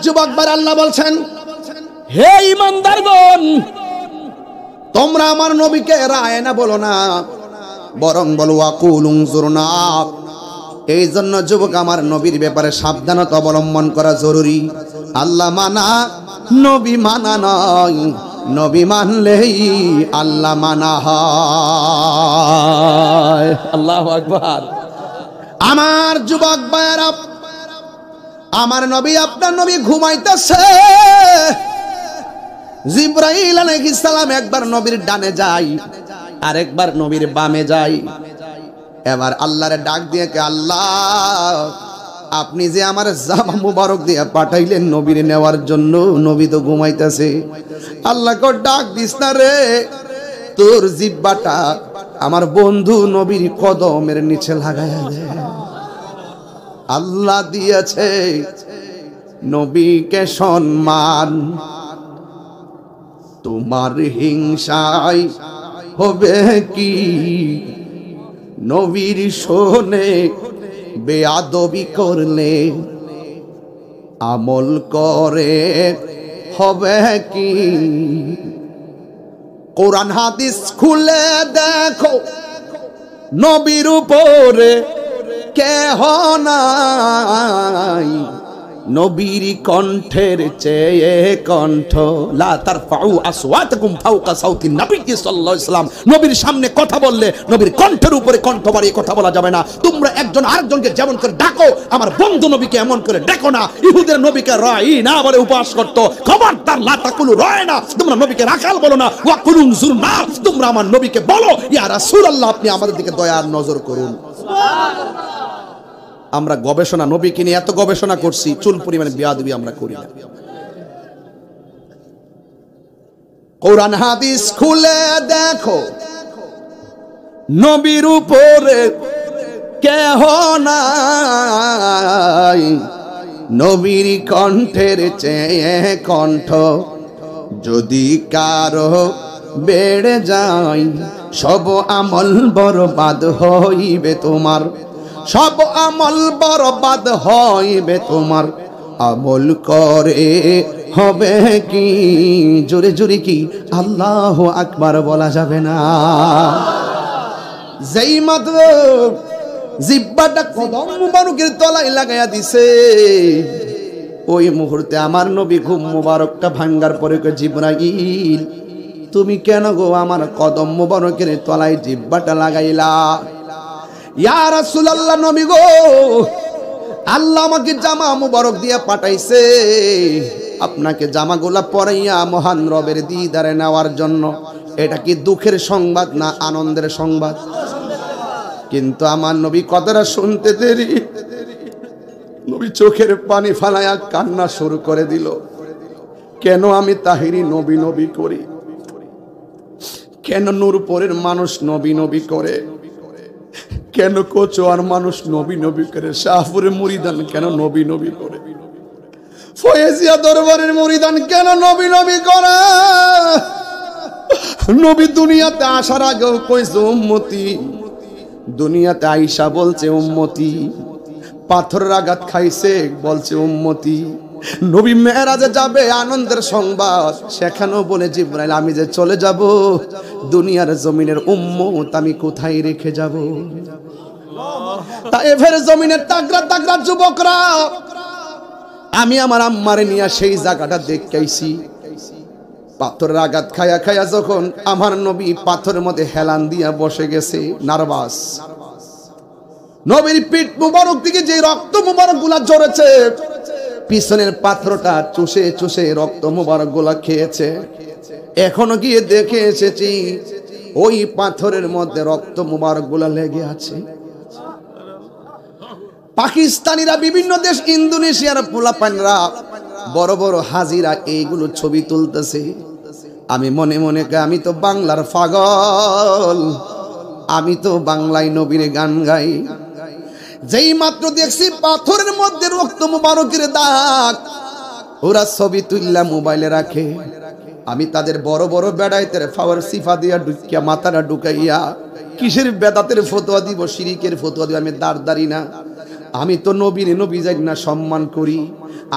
যুবকবার আল্লাহ বলছেন হে ঈমানদারগণ, তোমরা আমার নবীকে রায়না বলো না, বরং বলো ওয়াকুলুন যুরনা। এই জন্য যুবক আমার নবীর ব্যাপারে সাবধানতা অবলম্বন করা জরুরি। আল্লাহ মানা, নবী মানা নয়, নবী মানলেই আল্লাহ মানা হয়। আল্লাহু আকবার। আমার যুবক ভাইরা, আমার নবী আপনার নবী ঘুমাইতেছে। জিবরাইল আলাইহিস সালাম একবার নবীর ডানে যায়, আরেকবার নবীর বামে যায়। এবার আল্লাহরে ডাক দিয়ে কে, আল্লাহ আপনি যে আমার জামা মুবারক দিয়ে পাঠাইলেন নবীর নেওয়ার জন্য, নবী তো ঘুমাইতেছে। আল্লাহ কো ডাক দিস না রে, তোর জিহ্বাটা আমার বন্ধু নবীর কদমের নিচে লাগায়া দে। আল্লাহ দিয়েছে নবীকে সম্মান, তোমার হিংসায় হবে কি? নবীর শোনে বেয়াদবি করলে আমল করে হবে কি? কোরআন হাদিস খুলে দেখো, নবীর উপরে কেহ নাই, নবীর কণ্ঠের চেয়ে কণ্ঠ। লা তারফাউ আসওয়াতাকুম ফাওকা সাওতিন নবী সাল্লাল্লাহু আলাইহি ওয়াসাল্লাম, নবীর সামনে কথা বললে নবীর কণ্ঠের উপরে কণ্ঠ বাড়িয়ে কথা বলা যাবে না। তোমরা একজন আরেকজনকে যেমন করে ডাকো, আমার বন্ধু নবীকে এমন করে ডাকো না। ইহুদের নবীকে রাইনা বলে উপাস করত, খবরদার লা তাকুলু রাইনা, তোমরা নবীকে রাখাল বলো না। ওয়া কুলুন যুরনা, তোমরা আমার নবীকে বলো ইয়া রাসূলুল্লাহ, আপনি আমাদের দিকে দয়ার নজর করুন। সুবহানাল্লাহ। আমরা গবেষণা, নবীকে নিয়ে এত গবেষণা করছি, চুল পরিমাণে বেয়াদবি আমরা করি না। কোরআন হাদিস খুলে দেখো, নবীর উপরে কেহ নাই, নবীর কণ্ঠের চেয়ে কণ্ঠ যদি কারো বেড়ে যায়, সব আমল বরবাদ হইবে তোমার, সব আমল বরবাদ হইবে তোমার, আমল করে হবে কি, জোরে জোরে কি আল্লাহু আকবার বলা যাবে না। যেই মাত্র জিহ্বাটা কদম মুবারকের তলায় লাগাইয়া দিছে, ওই মুহূর্তে আমার নবী ঘুম মুবারকটা ভাঙ্গার পরে কয়, জিবরাইল তুমি কেন গো আমার কদম মুবারকের তলায় জিহ্বাটা লাগাইলা? ইয়া রাসূলুল্লাহ, নবী গো, আল্লাহ আমাকে জামা মুবারক দিয়া পাঠাইছে আপনাকে জামাগুলা পরাইয়া মহান রবের দিদারে নেওয়ার জন্য। এটা কি দুঃখের সংবাদ না আনন্দের সংবাদ? কিন্তু আমার নবী কথাটা শুনতে দেরি, নবী চোখের পানি ফালায়া কান্না শুরু করে দিল। কেন আমি তাহিরি নবী নবী করি? কেন নূরপুরের মানুষ নবী নবী করে? কেন কোচোয়ার মানুষ নবী নবী করে? শাহপুরের মুরিদান কেন নবী নবী করে? ফয়েজিয়া দরবারের মুরিদান কেন নবী নবী করে? নবী দুনিয়াতে আসার আগেও কইছে উম্মতি, দুনিয়াতে আইসা বলছে উম্মতি, পাথরের আঘাত খাইছে বলছে উম্মতি। নবী মেরাজে যাবে আনন্দের সংবাদ, সেখানেও বলে জিবরাইল আমি যে চলে যাব দুনিয়ার জমিনের উম্মত আমি কোথায় রেখে যাব? তায়েফের জমিনের তাগড়া তাগড়া যুবকরা, আমি আমার আম্মারে নিয়ে সেই জায়গাটা দেখাইছি। পাথরের আঘাত খায়া খায়া যখন আমার নবী পাথরের মধ্যে হেলান দিয়া বসে গেছে, নার্ভাস। নবীর পিঠ মুবারক থেকে যে রক্ত মুবারক গুলা ঝরেছে, পিছনের পাথরটা চুষে চুষে রক্ত মুবারক গুলা খেয়েছে। এখনো গিয়ে দেখে এসেছি ওই পাথরের মধ্যে রক্ত মুবারক গুলা লেগে আছে। পাকিস্তানিরা, বিভিন্ন দেশ, ইন্দোনেশিয়ার পোলাপানরা বড় বড় হাজিরা এইগুলো ছবি তুলতেছে। আমি মনে মনে আমি তো বাংলার পাগল, আমি তো বাংলায় নবীর গান গাই। যেই মাত্র দেখছি পাথরের মধ্যে রক্ত মুবারকের দাগ, ওরা ছবি তুললা মোবাইলে রাখে। আমি তাদের বড় বড় বেড়াইতের ফাওয়ার সিফা দিয়া ঢুকিয়া মাথাটা ঢুকাইয়া কিসের বেদাতের ফতোয়া দিব, শিরিকের ফতোয়া দিব? আমি দাঁড় না। আমি তো নবীর নবী জানি না সম্মান করি,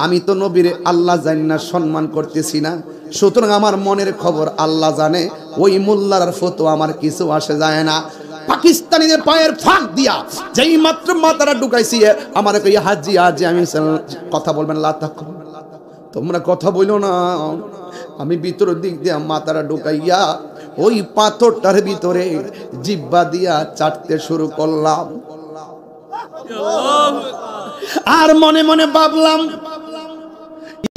আমি তো নবীর আল্লাহ জানি না সম্মান করতেছি না। সুতরাং আমার মনের খবর আল্লাহ জানে, ওই মোল্লার ফতোয়া আমার কিছু আসে যায় না। পাকিস্তানিদের পায়ের ফাঁক দিয়া যেই মাত্র মাথাটা ঢুকাইছি, আমার কই হাজি হাজি, আমি কথা বলবেন লা তাকুম, তোমরা কথা বইলো না। আমি ভিতরের দিক দিয়া মাথাটা ঢুকাইয়া ওই পাথরটার ভিতরে জিহ্বা দিয়া চাটতে শুরু করলাম। আর মনে মনে ভাবলাম,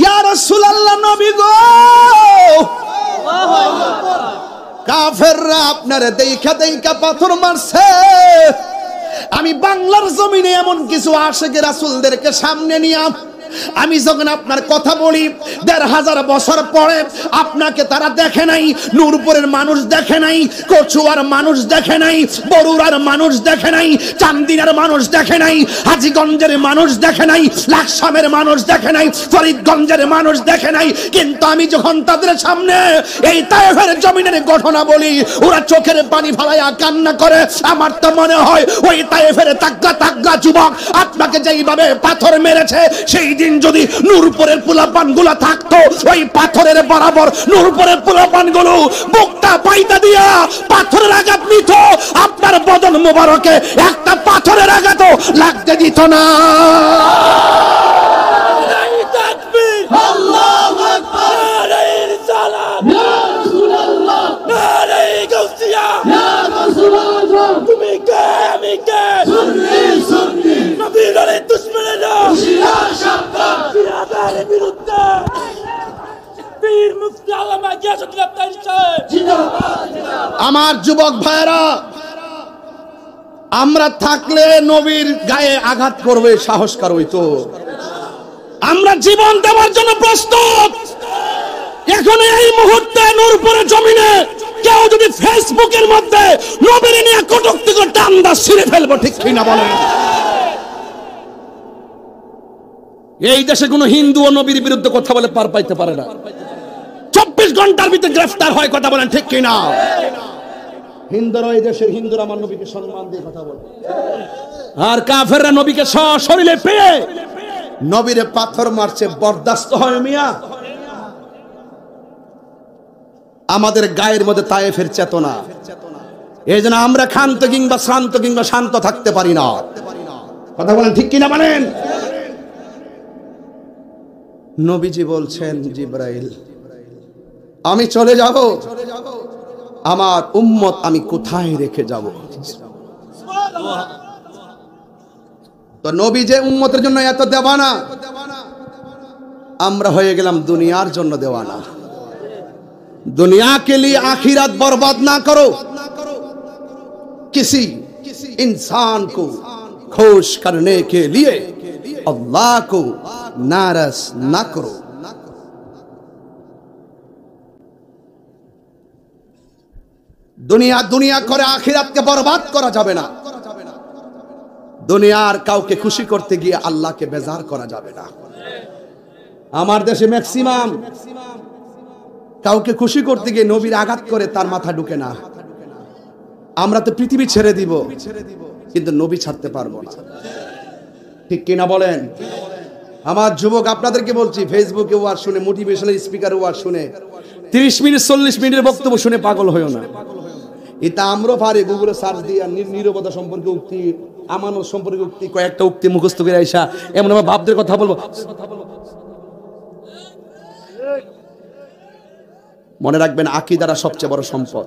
ইয়া রাসূলুল্লাহ, নবী গো, কাফেররা আপনারে দেইখা দেইখা পাথর মারছে। আমি বাংলার জমিনে এমন কিছু আশিকে রাসূলদেরকে সামনে নিয়ে আমি যখন আপনার কথা বলি, ১৫০০ বছর পরে আপনাকে তারা দেখে নাই, নূরপুরের মানুষ দেখে নাই, কচুয়ার মানুষ দেখে নাই, বরুড়ার মানুষ দেখে নাই, চান্দিনার মানুষ দেখে নাই, হাজীগঞ্জের মানুষ দেখে নাই, লাকসামের মানুষ দেখে নাই, ফরিদগঞ্জের মানুষ দেখে নাই। কিন্তু আমি যখন তাদের সামনে এই তায়েফের জমিনের ঘটনা বলি, ওরা চোখের পানি ফালাইয়া কান্না করে। আমার তো মনে হয় ওই তায়েফের তাগড়া তাগড়া যুবক আপনাকে যেইভাবে পাথর মেরেছে, সেই দিন যদি নূরপুরের পোলাপান গুলা থাকতো, ওই পাথরের বরাবর নূরপুরের পোলাপান গুলো বুকটা পাইতা দিয়া পাথরের আঘাত নিত, আপনার বদন মোবারকে একটা পাথরের আঘাত লাগতে দিত না। আল্লাহু আকবার, নারে রিসালাত, ইয়া রাসূলুল্লাহ, নারে গাউসিয়া, ইয়া রাসূলুল্লাহ, তুমি কে আমি কে, সুন্নি সুন্নি, নবীর দুশমনেরা হুশিয়ার সাবধান, জিহাদের বিরুদ্ধে পীর মুফতি আল্লামা গিয়াসউদ্দিন আফতারী সাহেব জিন্দাবাদ জিন্দাবাদ। আমার যুবক ভাইরা, আমরা থাকলে নবীর গায়ে আঘাত করবে সাহস কার হইতো? আমরা জীবন দেওয়ার জন্য প্রস্তুত। এখন এই মুহূর্তে নূরপুরের জমিনে কেউ যদি ফেসবুকের মধ্যে নবীর নিয়ে কটূক্তি করতে, আমরা ছিঁড়ে ফেলবো, ঠিক কিনা বলেন? এই দেশে কোনো হিন্দু ও নবীর বিরুদ্ধে কথা বলে পার পাইতে পারে না। 24 ঘন্টার ভিতরে গ্রেফতার হয়, কথা বলেন ঠিক কিনা? হিন্দুরা, এই দেশের হিন্দুরা আমার নবীকে সম্মান দিয়ে কথা বলে, আর কাফেররা নবীকে সশরীরে পেয়ে নবীরে পাথর মারছে, বরদাস্ত হয় মিয়া? আমাদের গায়ের মধ্যে তায়েফের চেতনা, এই জন্য আমরা ক্ষান্ত কিংবা শ্রান্ত কিংবা শান্ত থাকতে পারি না। কথা বলেন ঠিক কিনা বলেন? নবীজি বলছেন, জিবরাইল আমি চলে যাব, আমার উম্মত আমি কোথায় রেখে যাব? তো নবী যে উম্মতের জন্য এত দেওয়ানা, আমরা হয়ে গেলাম দুনিয়ার জন্য দেওয়ানা। दुनिया के लिए आखिरत बर्बाद ना करो, किसी इंसान को खुश करने के लिए अल्लाह को नाराज ना करो। दुनिया दुनिया करे आखिरत के बर्बाद करा जाबे ना, दुनियार काउके खुशी करते गिये अल्लाह के बेजार करा जाबे ना। आमार देशे मैक्सिमाम কাউকে খুশি করতে গিয়ে নবীর আঘাত করে তার মাথা ঢুকে না। আমরা তো পৃথিবী ছেড়ে দিব, কিন্তু নবী ছাড়তে পারবো না। ঠিক কিনা বলেন? আমার যুবক আপনাদেরকে বলছি, ফেসবুকে ওয়াজ শুনে, মোটিভেশনাল স্পিকার ওয়াজ শুনে 30 মিনিট 40 মিনিটের বক্তব্য শুনে পাগল হইও না। এটা আমরা পারি গুগলে সার্চ দিয়ে নীরবতা সম্পর্কে উক্তি, আমানত সম্পর্কে উক্তি, কয়েকটা উক্তি মুখস্থ করে আইসা এমন আমার বাপদের কথা বলবো। মনে রাখবেন, আকীদারা সবচেয়ে বড় সম্পদ।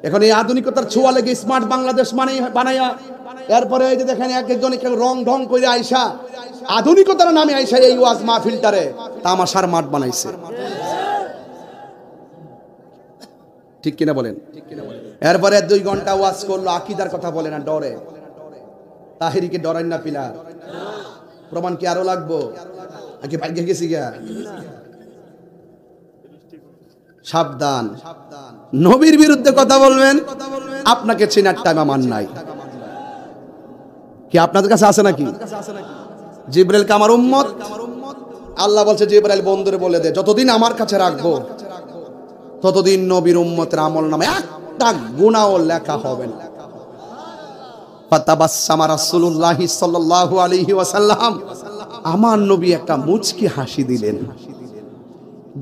এখন এই আধুনিকতার ছোঁয়া লেগে স্মার্ট বাংলাদেশ মানে বানাইয়া, এরপরে এই যে দেখেন এক একজন রং ঢং করে আইসা, আধুনিকতার নামে আইসা এই ওয়াজ মাহফিলটারে তামাশার মাঠ বানাইছে। ঠিক কিনা বলেন? এরপরে 2 ঘন্টা ওয়াজ করলো, আকীদার কথা বলে না, ডরে। তাহিরিকে ডরাই না পিলার, প্রমাণ কি আরো লাগবো? আগে ভাগ্যে গেছি গা। সাবধান, নবীর বিরুদ্ধে কথা বলবেন, আপনাকে চেনার টাইম আমার নাই। কি আপনাদের কাছে আছে নাকি? জিবরাইলকে আমার উম্মত, আল্লাহ বলছে জিবরাইল বন্ধুরে বলে দে, যতদিন আমার কাছে রাখবো ততদিন নবীর উম্মতের আমলনামে একটা গুনাহও লেখা হবে না। ফাতাবাসসামা রাসূলুল্লাহি সাল্লাল্লাহু আলাইহি ওয়াসাল্লাম, আমার নবী একটা মুচকি হাসি দিলেন,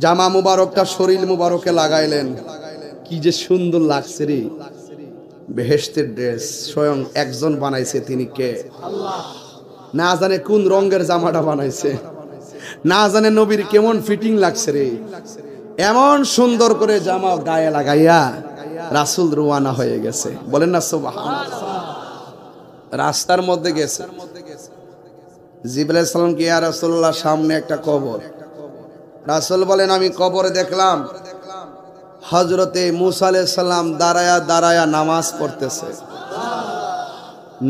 জামা মুবারকটা শরীর মুবারকে লাগাইলেন, কি যে সুন্দর লাগছে রে। বেহেশতের ড্রেস স্বয়ং একজন বানাইছে, তিনি কে? আল্লাহ। না জানে কোন রঙের জামাটা বানাইছে, না জানে নবীর কেমন ফিটিং লাগছে রে। এমন সুন্দর করে জামা গায়ে লাগাইয়া রাসূল রওনা হয়ে গেছে। বলেন না সুবহানাল্লাহ। রাস্তার মধ্যে গেছে, জিবরাইল আলাইহিস সালাম কি, ইয়া রাসূলুল্লাহ সামনে একটা কবর। রাসূল বলেন, আমি কবরে দেখলাম হযরতে মূসা আলাইহিস সালাম দাঁড়ায়া দাঁড়ায়া নামাজ পড়তেছে।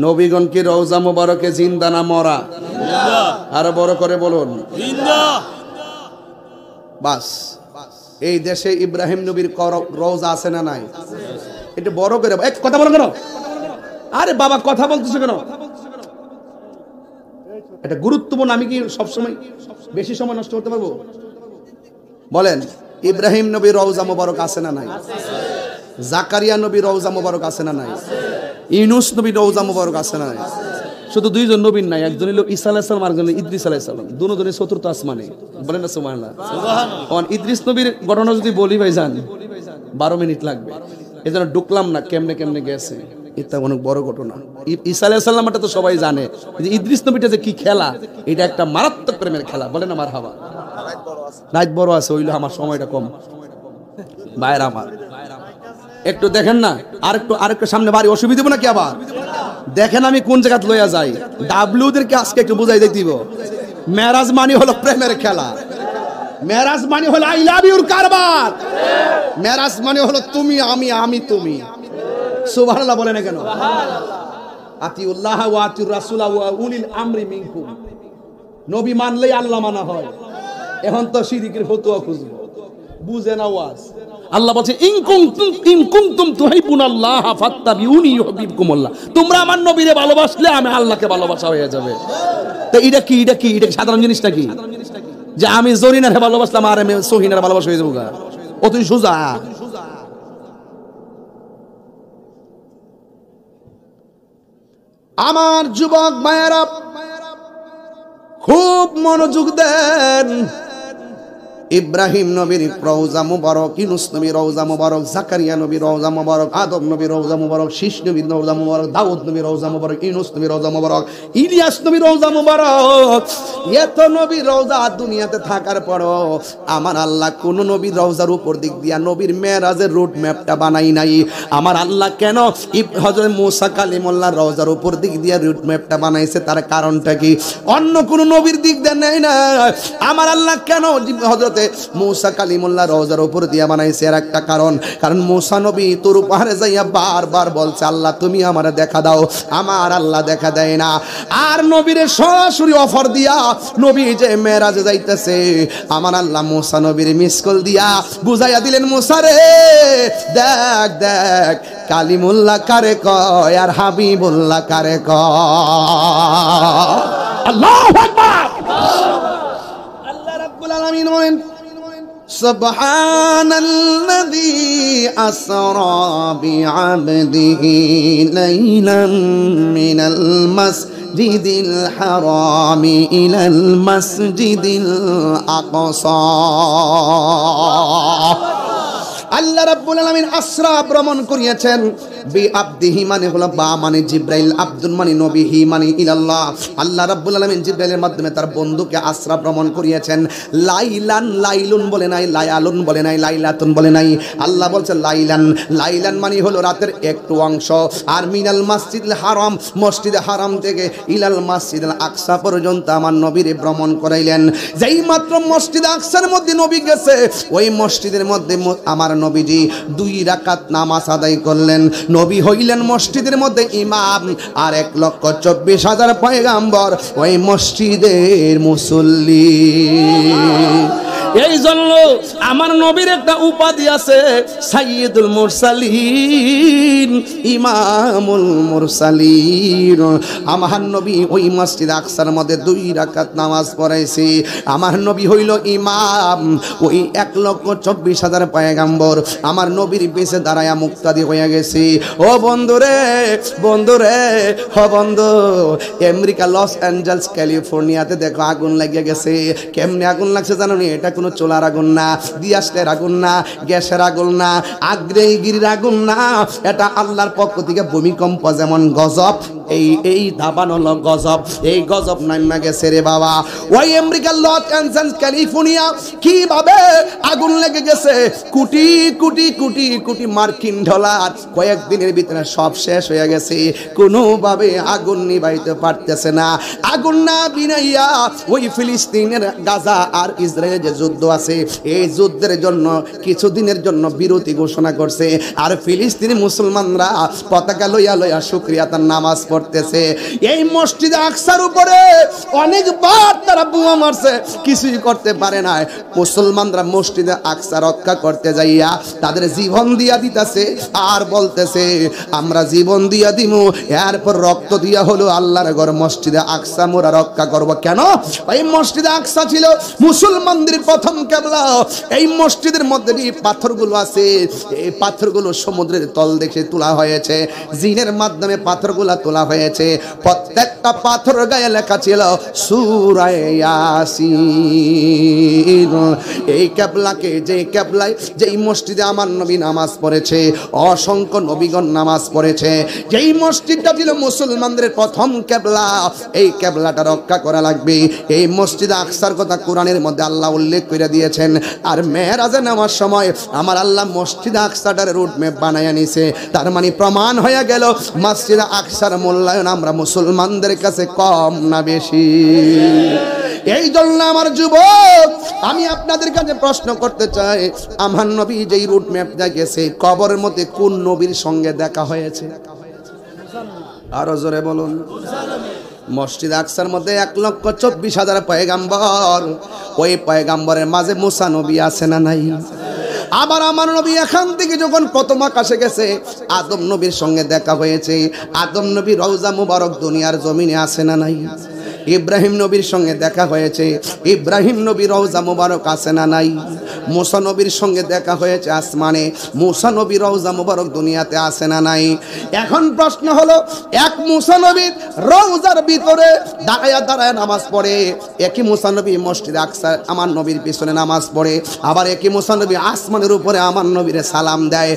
নবীগণ কি রওজা মুবারকে জিন্দা না মরা? জিন্দা। আরো বড় করে বলুন, জিন্দা। বাস, এই দেশে ইব্রাহিম নবীর রওজা আছে না নাই? এটা বড় করে এক কথা বলো কেন? আরে বাবা কথা বলতেছো কেন? এটা গুরুত্বপূর্ণ। আমি কি সবসময় বেশি সময় নষ্ট করতে পারবো? বলেন, ইব্রাহিম নবীর রওজা মুবারক আছে না নাই? জাকারিয়া নবীর রওজা মুবারক আছে না নাই? ইউনূস নবীর রওজা মুবারক আছে না নাই? শুধু 2 জন নবীর নাই, একজন হলো ঈসা আলাইহিস সালাম, আরেকজন ইদ্রিস আলাইহিস সালাম, দুজনে চতুর্থ আসমানে। বলেন না সুবহানাল্লাহ। সুবহানাল্লাহ। ইদ্রিস নবীর ঘটনা যদি বলি ভাই যান 12 মিনিট লাগবে, এজন্য ঢুকলাম না কেমনে কেমনে গেছে। এটা অনেক বড় ঘটনা। ঈসা আলাইহিস সালামটা তো সবাই জানে, যে ইদ্রিস নবীটা যে কি খেলা, এটা একটা মারাত্মক প্রেমের খেলা। বলেন না মারহাবা। রাত বড় আছে, হইলো আমার সময়টা কম। ভাইরা আমার একটু দেখেন না, আরেকটু সামনে বাড়ি, অসুবিধা হবে নাকি? আবার দেখেন আমি কোন জায়গা লইয়া যাই। ডাব্লিউদেরকে আজকে একটু বুঝাই দিয়ে দিব, মেরাজ মানে হলো প্রেমের খেলা, মেরাজ মানে হলো আই লাভ ইউর কারবার, মেরাজ মানে হলো তুমি আমি, আমি তুমি। সুবহানাল্লাহ বলে না কেন? আতিউল্লাহ ওয়া আতিউর রাসূল ওয়া উলিল আমরি মিনকুম। নবী মানলেই আল্লাহ মানা হয়। এখন তো শিরকের ফতোয়া খুঁজবো, বুঝে না ওয়াজ। আল্লাহ বলছে, ইন কুনতুম তুহিব্বুনাল্লাহ ফাত্তাবিউনি ইউহিব্বুকুমুল্লাহ। তোমরা আমার নবীরে ভালোবাসলে আমি আল্লাহকে ভালোবাসা হয়ে যাবে। তো এটা কি সাধারণ জিনিস নাকি? যে আমি জরিনারে ভালোবাসলাম আর আমি সহিনারে ভালোবাসা হয়ে যাবো? অতই সোজা। আমার যুবক ভাইয়েরা খুব মনোযোগ দেন। ইব্রাহিম নবীর রওজা মুবারক, ইউনূস নবীর রওজা মুবারক, জাকারিয়া নবীর রওজা মুবারক, আদম নবীর রওজা মুবারক, শীষ নবীর রওজা মুবারক, দাউদ নবীর রওজা মুবারক, ইউনূস নবীর রওজা মুবারক, ইলিয়াস নবীর রওজা মুবারক। এত নবীর রওজা দুনিয়াতে থাকার পরও আমার আল্লাহ কোন নবীর রওজার উপর দিক দিয়া নবীর মেরাজের রুট ম্যাপটা বানাই নাই। আমার আল্লাহ কেন হযরত মুসা কালিমুল্লাহর রওজার উপর দিক দিয়া রুট ম্যাপটা বানাইছে, তার কারণটা কি? অন্য কোন নবীর দিক দিয়ে নেই না। আমার আল্লাহ কেন হযরত মুসা কালিমুল্লাহ রওজার উপর দিয়া বানাইছে? এর একটা কারণ মুসা নবী তুর পাহাড়ে যাইয়া বারবার বলছে, আল্লাহ তুমি আমারে দেখা দাও। আমার আল্লাহ দেখা দেয় না। আর নবীরে সরাসরি অফার দিয়া নবী যে মেরাজে যাইতেছে, আমার আল্লাহ মুসা নবীর মিস কল দিয়া বুঝাইয়া দিলেন, মুসা রে দেখ দেখ কালিমুল্লাহ কারে কয় আর হাবিবুল্লাহ কারে কয়। আল্লাহু আকবার। আল্লাহ রাব্বুল আলামিন বলেন, সুবহানাল্লাযী আসরা বিআবদিহি লাইলাম মিনাল মাসজিদিল হারামি ইলাল মাসজিদিল আকসা। আল্লাহ রাব্বুল আলামিন আসরা ভ্রমণ করিয়েছেন। বি আবদিহি মানে হলো বা মানে জিব্রাইল, আব্দুল মানে নবী, হি মানে ইলাল্লাহ। আল্লাহ রাব্বুল আলামিন জিব্রাইলের মাধ্যমে তার বন্ধুকে আসরা ভ্রমণ করিয়েছেন। লাইলান, লাইলুন বলে নাই, লায়ালুন বলে নাই, লাইলাতুন বলে নাই। আল্লাহ বলছে লাইলান। লাইলান মানে হলো রাতের একটু অংশ। আর মিনাল মাসজিদুল হারাম, মসজিদে হারাম থেকে ইলাল মাসজিদুল আকসা পর্যন্ত আমার নবীরে ভ্রমণ করাইলেন। যেই মাত্র মসজিদ আকসার মধ্যে নবী গেছে, ওই মসজিদের মধ্যে আমার নবীজি 2 রাকাত নামাজ আদায় করলেন। নবী হইলেন মসজিদের মধ্যে ইমাম, আর 1,24,000 পয়গাম্বর ওই মসজিদের মুসল্লি। এই জন্য আমার নবীর একটা উপাধি আছে, সাইয়্যিদুল মুরসালিন, ইমামুল মুরসালিন। আমার নবী ওই মসজিদ আকসার মধ্যে 2 রাকাত নামাজ পড়াইছে। আমার নবী হইল ইমাম, ওই 1,24,000 পয়গাম্বর আমার নবীর পেছে দাঁড়ায়া মুক্তাদি হয়ে গেছে। ও বন্ধুরে, বন্ধুরে, হ বন্ধু, আমেরিকা লস অ্যাঞ্জেলস ক্যালিফোর্নিয়াতে দেখো আগুন লাগিয়ে গেছে। কেমনে আগুন লাগছে জানো নি? এটা কোনো চোলার আগুন না, দিয়াসের আগুন না, গ্যাসের আগুন না, আগ্নেয়গিরির আগুন না। এটা আল্লাহর পক্ষ থেকে ভূমিকম্প যেমন গজব, এই দাবান হলো গজব। এই গজব নামা গেছে রে বাবা। ওই আমেরিকার লস অ্যাঞ্জেলস ক্যালিফোর্নিয়া কিভাবে আগুন লেগে গেছে? কোটি কোটি কোটি কোটি মার্কিন ডলার কয়েকদিনের ভিতরে সব শেষ হয়ে গেছে। কোনোভাবে আগুন নিভাইতে পারতেছে না। আগুন না বিনাইয়া ওই ফিলিস্তিনের গাজা আর ইসরায়েলের যে যুদ্ধ আছে, এই যুদ্ধের জন্য কিছুদিনের জন্য বিরতি ঘোষণা করছে। আর ফিলিস্তিনি মুসলমানরা পতাকা লইয়া লইয়া শুকরিয়া তার নামাজ পড়তেছে। এই মসজিদে আকসার উপরে অনেকবার তারা বোমা মারছে, কিছুই করতে পারে না। মুসলমানরা মসজিদে আকসা রক্ষা করতে যাইয়া তাদের জীবন দিয়া দিতেছে আর বলতেছে আমরা জীবন দিয়া দিমু, এরপর রক্ত দিয়া হলো আল্লাহর ঘর মসজিদে আকসা মোরা রক্ষা করব। কেন? এই মসজিদে আকসা ছিল মুসলমানদের প্রথম কিবলা। এই মসজিদের মধ্যে যে পাথরগুলো আছে, এই পাথরগুলো সমুদ্রের তল দেখে তোলা হয়েছে, জিনের মাধ্যমে পাথরগুলো তোলা হয়েছে। প্রত্যেকটা পাথর গায়ে লেখা ছিল সূরা ইয়াসিন। এই কিবলাকে, যে কিবলায়, যেই মসজিদে আমার নবী নামাজ পড়েছে, অসংখ্য নবীগণ নামাজ পড়েছে, যেই মসজিদটা ছিল মুসলমানদের প্রথম কিবলা, এই কিবলাটা রক্ষা করা লাগবে। এই মসজিদ আকসার কথা কোরআনের মধ্যে আল্লাহ উল্লেখ করে দিয়েছেন। আর মেরাজে নামার সময় আমার আল্লাহ মসজিদ আকসাটার রুট ম্যাপ বানায় নিছে। তার মানে প্রমাণ হয়ে গেল মসজিদ আকসার মূল্যায়ন আমরা মুসলমানদের কাছে কম না বেশি। এই জন্য আমার যুবক, আমি আপনাদের কাছে প্রশ্ন করতে চাই, আমার নবী যেই রুট ম্যাপ দেখেছে, কবরের মধ্যে কোন নবীর সঙ্গে দেখা হয়েছে? আরো জোরে বলুন। মসজিদ আকসার মধ্যে 1,24,000 পয়গাম্বর। ওই পয়গাম্বরের মাঝে মুসা নবী আছে না নাই? আবার আমার নবী এখান থেকে যখন প্রথম আকাশে গেছে, আদম নবীর সঙ্গে দেখা হয়েছে। আদম নবী রওজা মুবারক দুনিয়ার জমিনে আছে না নাই? ইব্রাহিম নবীর সঙ্গে দেখা হয়েছে। ইব্রাহিম নবীর রওজা মুবারক আছে না নাই? মুসা নবীর সঙ্গে দেখা হয়েছে আসমানে। মুসা নবীর রওজা মুবারক দুনিয়াতে আছে না নাই? এখন প্রশ্ন হলো, এক মুসা নবীর রওজার ভিতরে দাঁড়ায়া দাঁড়ায় নামাজ পড়ে, একই মুসা নবী মসজিদে আকসা আমার নবীর পিছনে নামাজ পড়ে, আবার একই মুসা নবী আসমানের উপরে আমার নবীরে সালাম দেয়।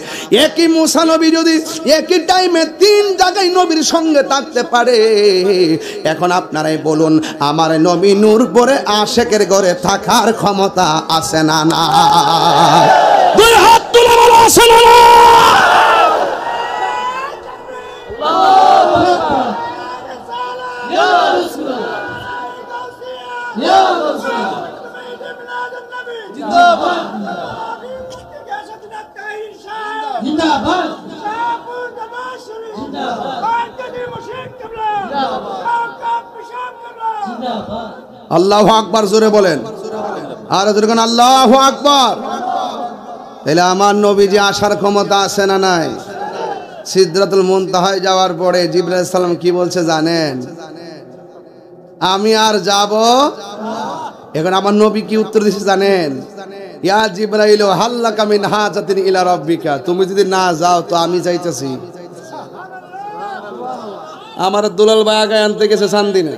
একই মুসা নবী যদি একই টাইমে 3 জায়গায় নবীর সঙ্গে থাকতে পারে, এখন আপনারাই বলুন আমার নবী নূর পরে আশেকের ঘরে থাকার ক্ষমতা আছে না না? দুই হাত তুলে বলো আছে না না? আল্লাহু আকবার জোরে বলেন, আর জোরে বলেন আল্লাহু আকবার। তাহলে আমার নবীজি আসার ক্ষমতা আছে না নাই? সিদরাতুল মুনতাহায় যাওয়ার পরে জিবরাইল আলাইহিস সালাম কি বলছে জানেন? আমি আর যাব। এখন আমার নবী কি উত্তর দিয়েছে জানেন? ইয়া জিবরাইল হাল্লাকা মিন হাজাতিন ইলা রাব্বিকা, তুমি যদি না যাও তো আমি যাইতেছি। আমার দুলাল ভাই আগে আনতে গেছে চান্দিনে,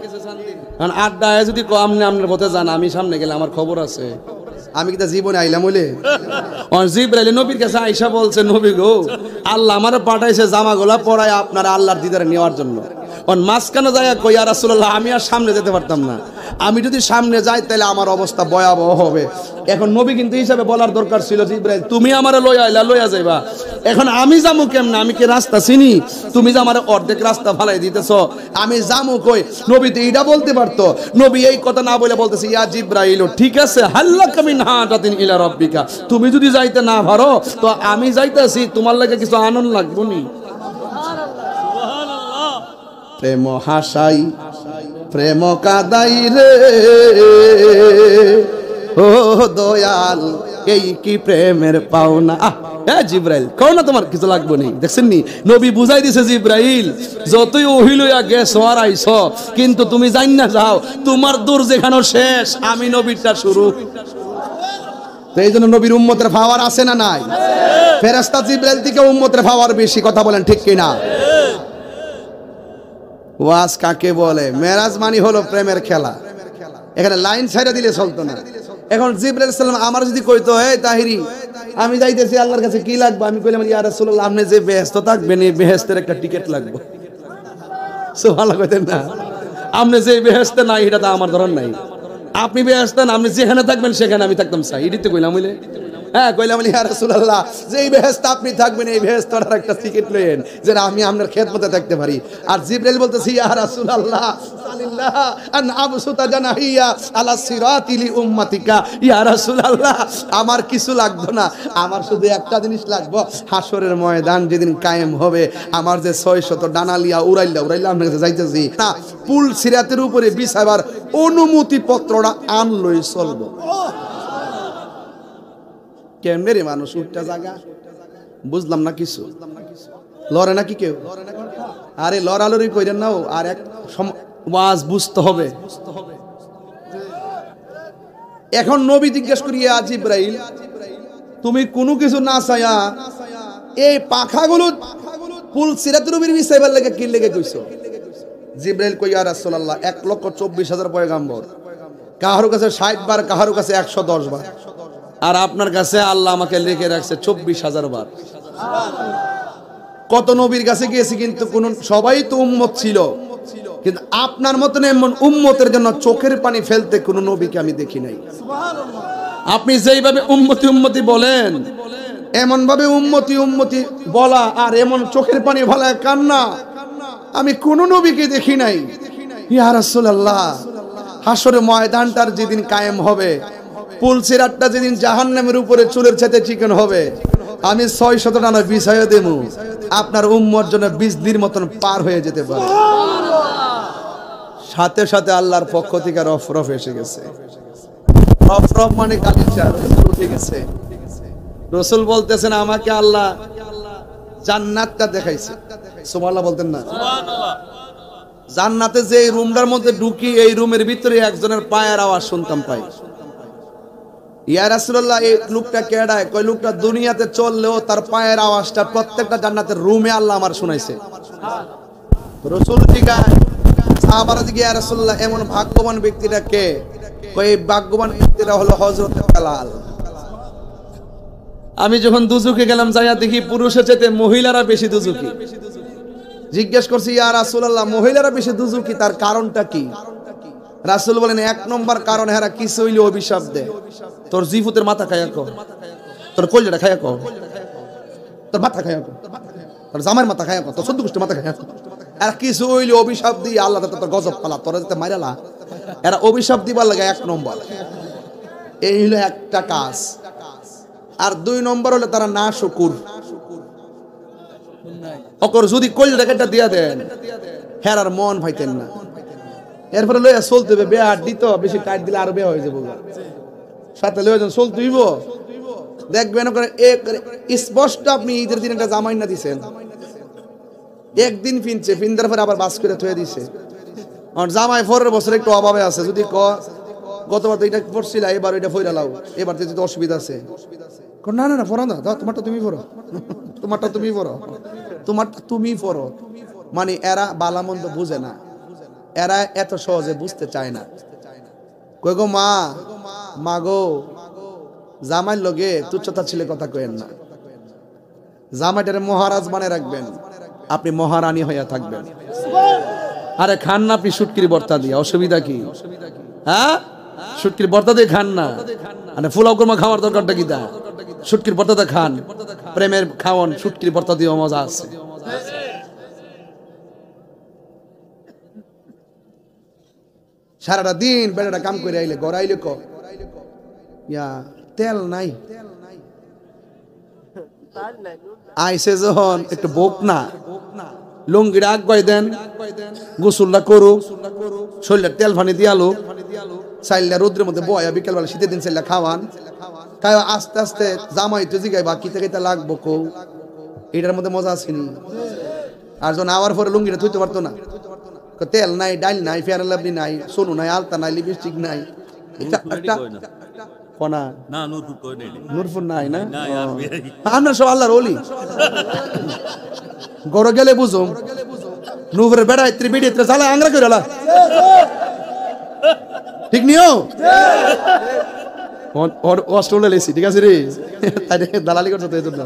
কারণ আড্ডায় যদি আমনে আপনার পথে যান, আমি সামনে গেলে আমার খবর আছে। আমি কি তা জীবনে আইলাম বলে? জিবরাইল নবীর কাছে আইসা বলছে, নবী গো আল্লাহ আমার পাঠাইছে জামাগুলা পরায় আপনারা আল্লাহর দিদারে নেওয়ার জন্য। মাঝখানে যায় কই ইয়া রাসূলুল্লাহ আমি আর সামনে যেতে পারতাম না, আমি যদি সামনে যাই তাহলে আমার অবস্থা ভয়াবহ হবে। এখন নবী কিন্তু হিসাবে বলার দরকার ছিল, জিবরাইল তুমি আমারে লইয়া যাইবা, এখন আমি যামু কেমনে? আমি কি রাস্তা চিনি? তুমি যে আমার অর্ধেক রাস্তা ফালাই দিতেছ, আমি যামু কই? নবী তো এইটা বলতে পারতো। নবী এই কথা না বলে বলতেছে ইয়া জিবরাইল ঠিক আছে হাল্লাকা মিন হাজাতিন ইলা রাব্বিকা, তুমি যদি যাইতে না পারো তো আমি যাইতেছি, তোমার লাগে কিছু আনন্দ লাগবো নি? প্রেম হাসাই প্রেম কাদাই রে ও দয়াল, এই কি প্রেমের পাওনা। জিবরাইল কও না তোমার কিছু লাগবে নি? দেখছেন নি নবী বুঝাই দিছে, জিবরাইল যতই ওহি লইয়া গেছ আর আইছ, কিন্তু তুমি জান না যাও তোমার দূর যেখানে শেষ, আমি নবীরটা শুরু। তো এই জন্য নবীর উম্মতের পাওয়ার আছে না নাই? ফেরেশতা জিবরাইল থেকে উম্মতের পাওয়ার বেশি, কথা বলেন ঠিক কিনা? ওয়াজ কাকে বলে? মেরাজ মানে হলো প্রেমের খেলা। এখানে লাইন ছাইড়া দিলে চলতো না। এখন জিবরাইল আলাইহিস সালাম আমার যদি কইতো হে তাহিরি আমি যাইতেছি আল্লাহর কাছে, কি লাগবে? আমি কইলাম ইয়া রাসূলুল্লাহ আপনি যে বেহেশত থাকবেন এই বেহেশতের একটা টিকিট লাগবে। সুবহানাল্লাহ কইতেন না? আপনি যে বেহেশতে নাই এটা তো আমার ধরন নাই, আপনি বেহেশতে না, আপনি যেখানে থাকবেন সেখানে আমি থাকতাম চাই, এটাই তো কইলাম হইলে। হ্যাঁ কইলাম ইয়া রাসূলুল্লাহ যেই বেহেশতে আপনি থাকবেন এই বেহেশতের একটা টিকিট লইেন যেন আমি আপনার খেদমতে থাকতে পারি। আর জিবরাইল বলতেছে ইয়া রাসূলুল্লাহ সাল্লাল্লাহ আন আবসুতা জানাহিয়া আলা সিরাতি লি উম্মতিকা, ইয়া রাসূলুল্লাহ আমার কিছু লাগবে না, আমার শুধু একটা জিনিস লাগবে, হাসরের ময়দান যেদিন কায়েম হবে আমার যে 600 ডানালিয়া উড়াইলা আপনার কাছে যাইতেছি না, পুল সিরাতের উপরে বিছাবার অনুমতি পত্রটা আনলই চলবো। কেমনে রে মানুষ উঠটা জায়গা বুঝলাম না কিছু, লড়ে নাকি কেউ? আরে লড়ালড়ি কইরেন না, আর এক ওয়াজ বুঝতে হবে। এখন নবী জিজ্ঞেস করি ইয়া জিবরাইল তুমি কোনো কিছু না চাইয়া এই পাখাগুলো পুল সিরাতের উপর বিছাইবার লাগে কি লেগে কইছো? জিবরাইল কই ইয়া রাসূলুল্লাহ 1,24,000 পয়গাম্বর, কাহারো কাছে 60 বার, কাহারো কাছে 110 বার, আর আপনার কাছে আল্লাহ আমাকে লিখে রাখছে 24,000 বার। কত নবীর কাছে গিয়েছি কিন্তু কোন সবাই তো উম্মত ছিল, কিন্তু আপনার মতন এমন উম্মতের জন্য চোখের পানি ফেলতে কোন নবীকে আমি দেখি নাই। আপনি যেইভাবে উম্মতি উম্মতি বলেন, এমন ভাবে উম্মতি উম্মতি বলা আর এমন চোখের পানি ফেলা কান্না আমি কোন নবীকে দেখি নাই। ইয়া রাসূলুল্লাহ হাসরের ময়দানটার যেদিন কায়েম হবে, পুল সিরাতটা যেদিন জাহান্নামের উপরে চুলের সাথে চিকন হবে, আমি 600 টানা বিছাইয়া দেবো, আপনার উম্মর জন্য 20 দিন মতন পার হয়ে যেতে পারে। সাথে সাথে আল্লাহর পক্ষ থেকে রফরফ এসে গেছে। রফরফ মানে গালিচা উঠে গেছে। রাসূল বলতেছেন আমাকে আল্লাহ জান্নাতটা দেখাইছে, সুবহানাল্লাহ বলতেন না? সুবহানাল্লাহ। জান্নাতে যে রুমটার মধ্যে ঢুকি এই রুমের ভিতরে একজনের পায়ের আওয়াজ শুনতাম পাই। ইয়া রাসূলুল্লাহ, এই লোকটা কেডায়? কয় লোকটা দুনিয়াতে চললেও তার পায়ের আওয়াজটা প্রত্যেকটা জান্নাতের রুমে আল্লাহ আমার শুনাইছে। রাসূল জিজ্ঞাসা, সাহাবারা জিজ্ঞাসা, ইয়া রাসূলুল্লাহ এমন ভাগ্যবান ব্যক্তিটা কে? কয় এই ভাগ্যবান ব্যক্তিটা হলো হযরত বেলাল। আমি যখন দুজুকে গেলাম যাইয়া দেখি পুরুষের চাইতে মহিলারা বেশি দুজুকি। জিজ্ঞেস করছি, ইয়া রাসূলুল্লাহ মহিলারা বেশি দুজুকি, তার কারণটা কি? রাসূল বলেন, এক নম্বর কারণ হেরা কিছু হইলে অভিশাপ দেয়। তোর জিফুতের মাথা খাইয়া কো, তোর কলজাটা খাইয়া কো, তোর মাথা খাইয়া কো, তোর জামার মাথা খাইয়া কো, তোর সদ্য গোষ্ঠীর মাথা খাইয়া কো। এরা কিছু হইলে অভিশাপ দিয়ে আল্লাহ তোর গজব পালা, তোরা যাতে মাইরালা। এরা অভিশাপ দিবার লাগে এক নম্বর। এই হলো একটা কাজ। আর দুই নম্বর হলো তারা না শুকুর। অকর যদি কলজাটা কেটে দিয়া দেন হেরার মন ভাইতেন না। এরপরে লইয়া চলতে হবে, বেয়া দিত বেশি টাইট দিলে আরো বেয়া হয়ে যাবো। সাথে লইয়া চলতে হইব। দেখবেন স্পষ্ট আপনি ঈদের দিন একটা জামাই না দিছেন, একদিন ফিনছে, ফিনদার পরে আবার বাস করে থয়ে দিছে। জামাই পরের বছর একটু অভাবে আছে, যদি গতবার তো এটা পড়ছিল, এবার এটা ফইরা লাও, এবার তো অসুবিধা আছে। না না না পড়ো না, তোমারটা তুমি পড়ো, তোমারটা তুমি পড়ো, তোমারটা তুমি পড়ো। মানে এরা বালা মন্দ বুঝে না, এরা এত সহজে বুঝতে চায় না। কই গো মা, মা গো, জামাই লগে তুচ্ছতা ছিল কথা কইেন না। জামাইটারে মহারাজ মানে রাখবেন, আপনি মহারানী হইয়া থাকবেন। আরে খান না আপনি শুটকির ভর্তা দিয়ে, অসুবিধা কি? হ্যাঁ, শুটকির ভর্তা দিয়ে খান না। মানে ফুলাও কুরমা খাওয়ার দরকারটা কি? তা শুটকির ভর্তাটা খান, প্রেমের খাওয়ান, শুটকির ভর্তা দিয়ে মজা আছে। সারাটা দিন বেড়াটা কাম করে আইলে গড়াইলে ইয়া তেল নাই, আইসে যখন একটু বোক না, লুঙ্গিটা আগ গাই দেন, গোসলটা করুক, শরীরটা তেল ফানি দিয়ালো, চাইল্লা রোদ্রের মধ্যে বয়া, বিকেল বেলা শীতের দিন চাইল্লা খাওয়ান, খাই আস্তে আস্তে জামাই তো জিগাই বা কিতে কিতে লাগবো কৌ, এটার মধ্যে মজা আসেনি। আর যখন আওয়ার পরে লুঙ্গিটা থইতে পারতো না, তেল নাই, ডাল নাই, ফেয়ার লাভলি নাই, সোনু নাই, আলতা নাই, লিপস্টিক নাই, নূরপুর নাই না, আমরা সব আল্লাহর ওলি। গড় গেলে বুঝুম নূরের বেড়াইত্রী বেড়িয়ে জ্বালা আংরা করে ঠিক নিও অস্ট্রেলিয়া লেছি, ঠিক আছে রে, তাই দালালি করছো তো এজন্য,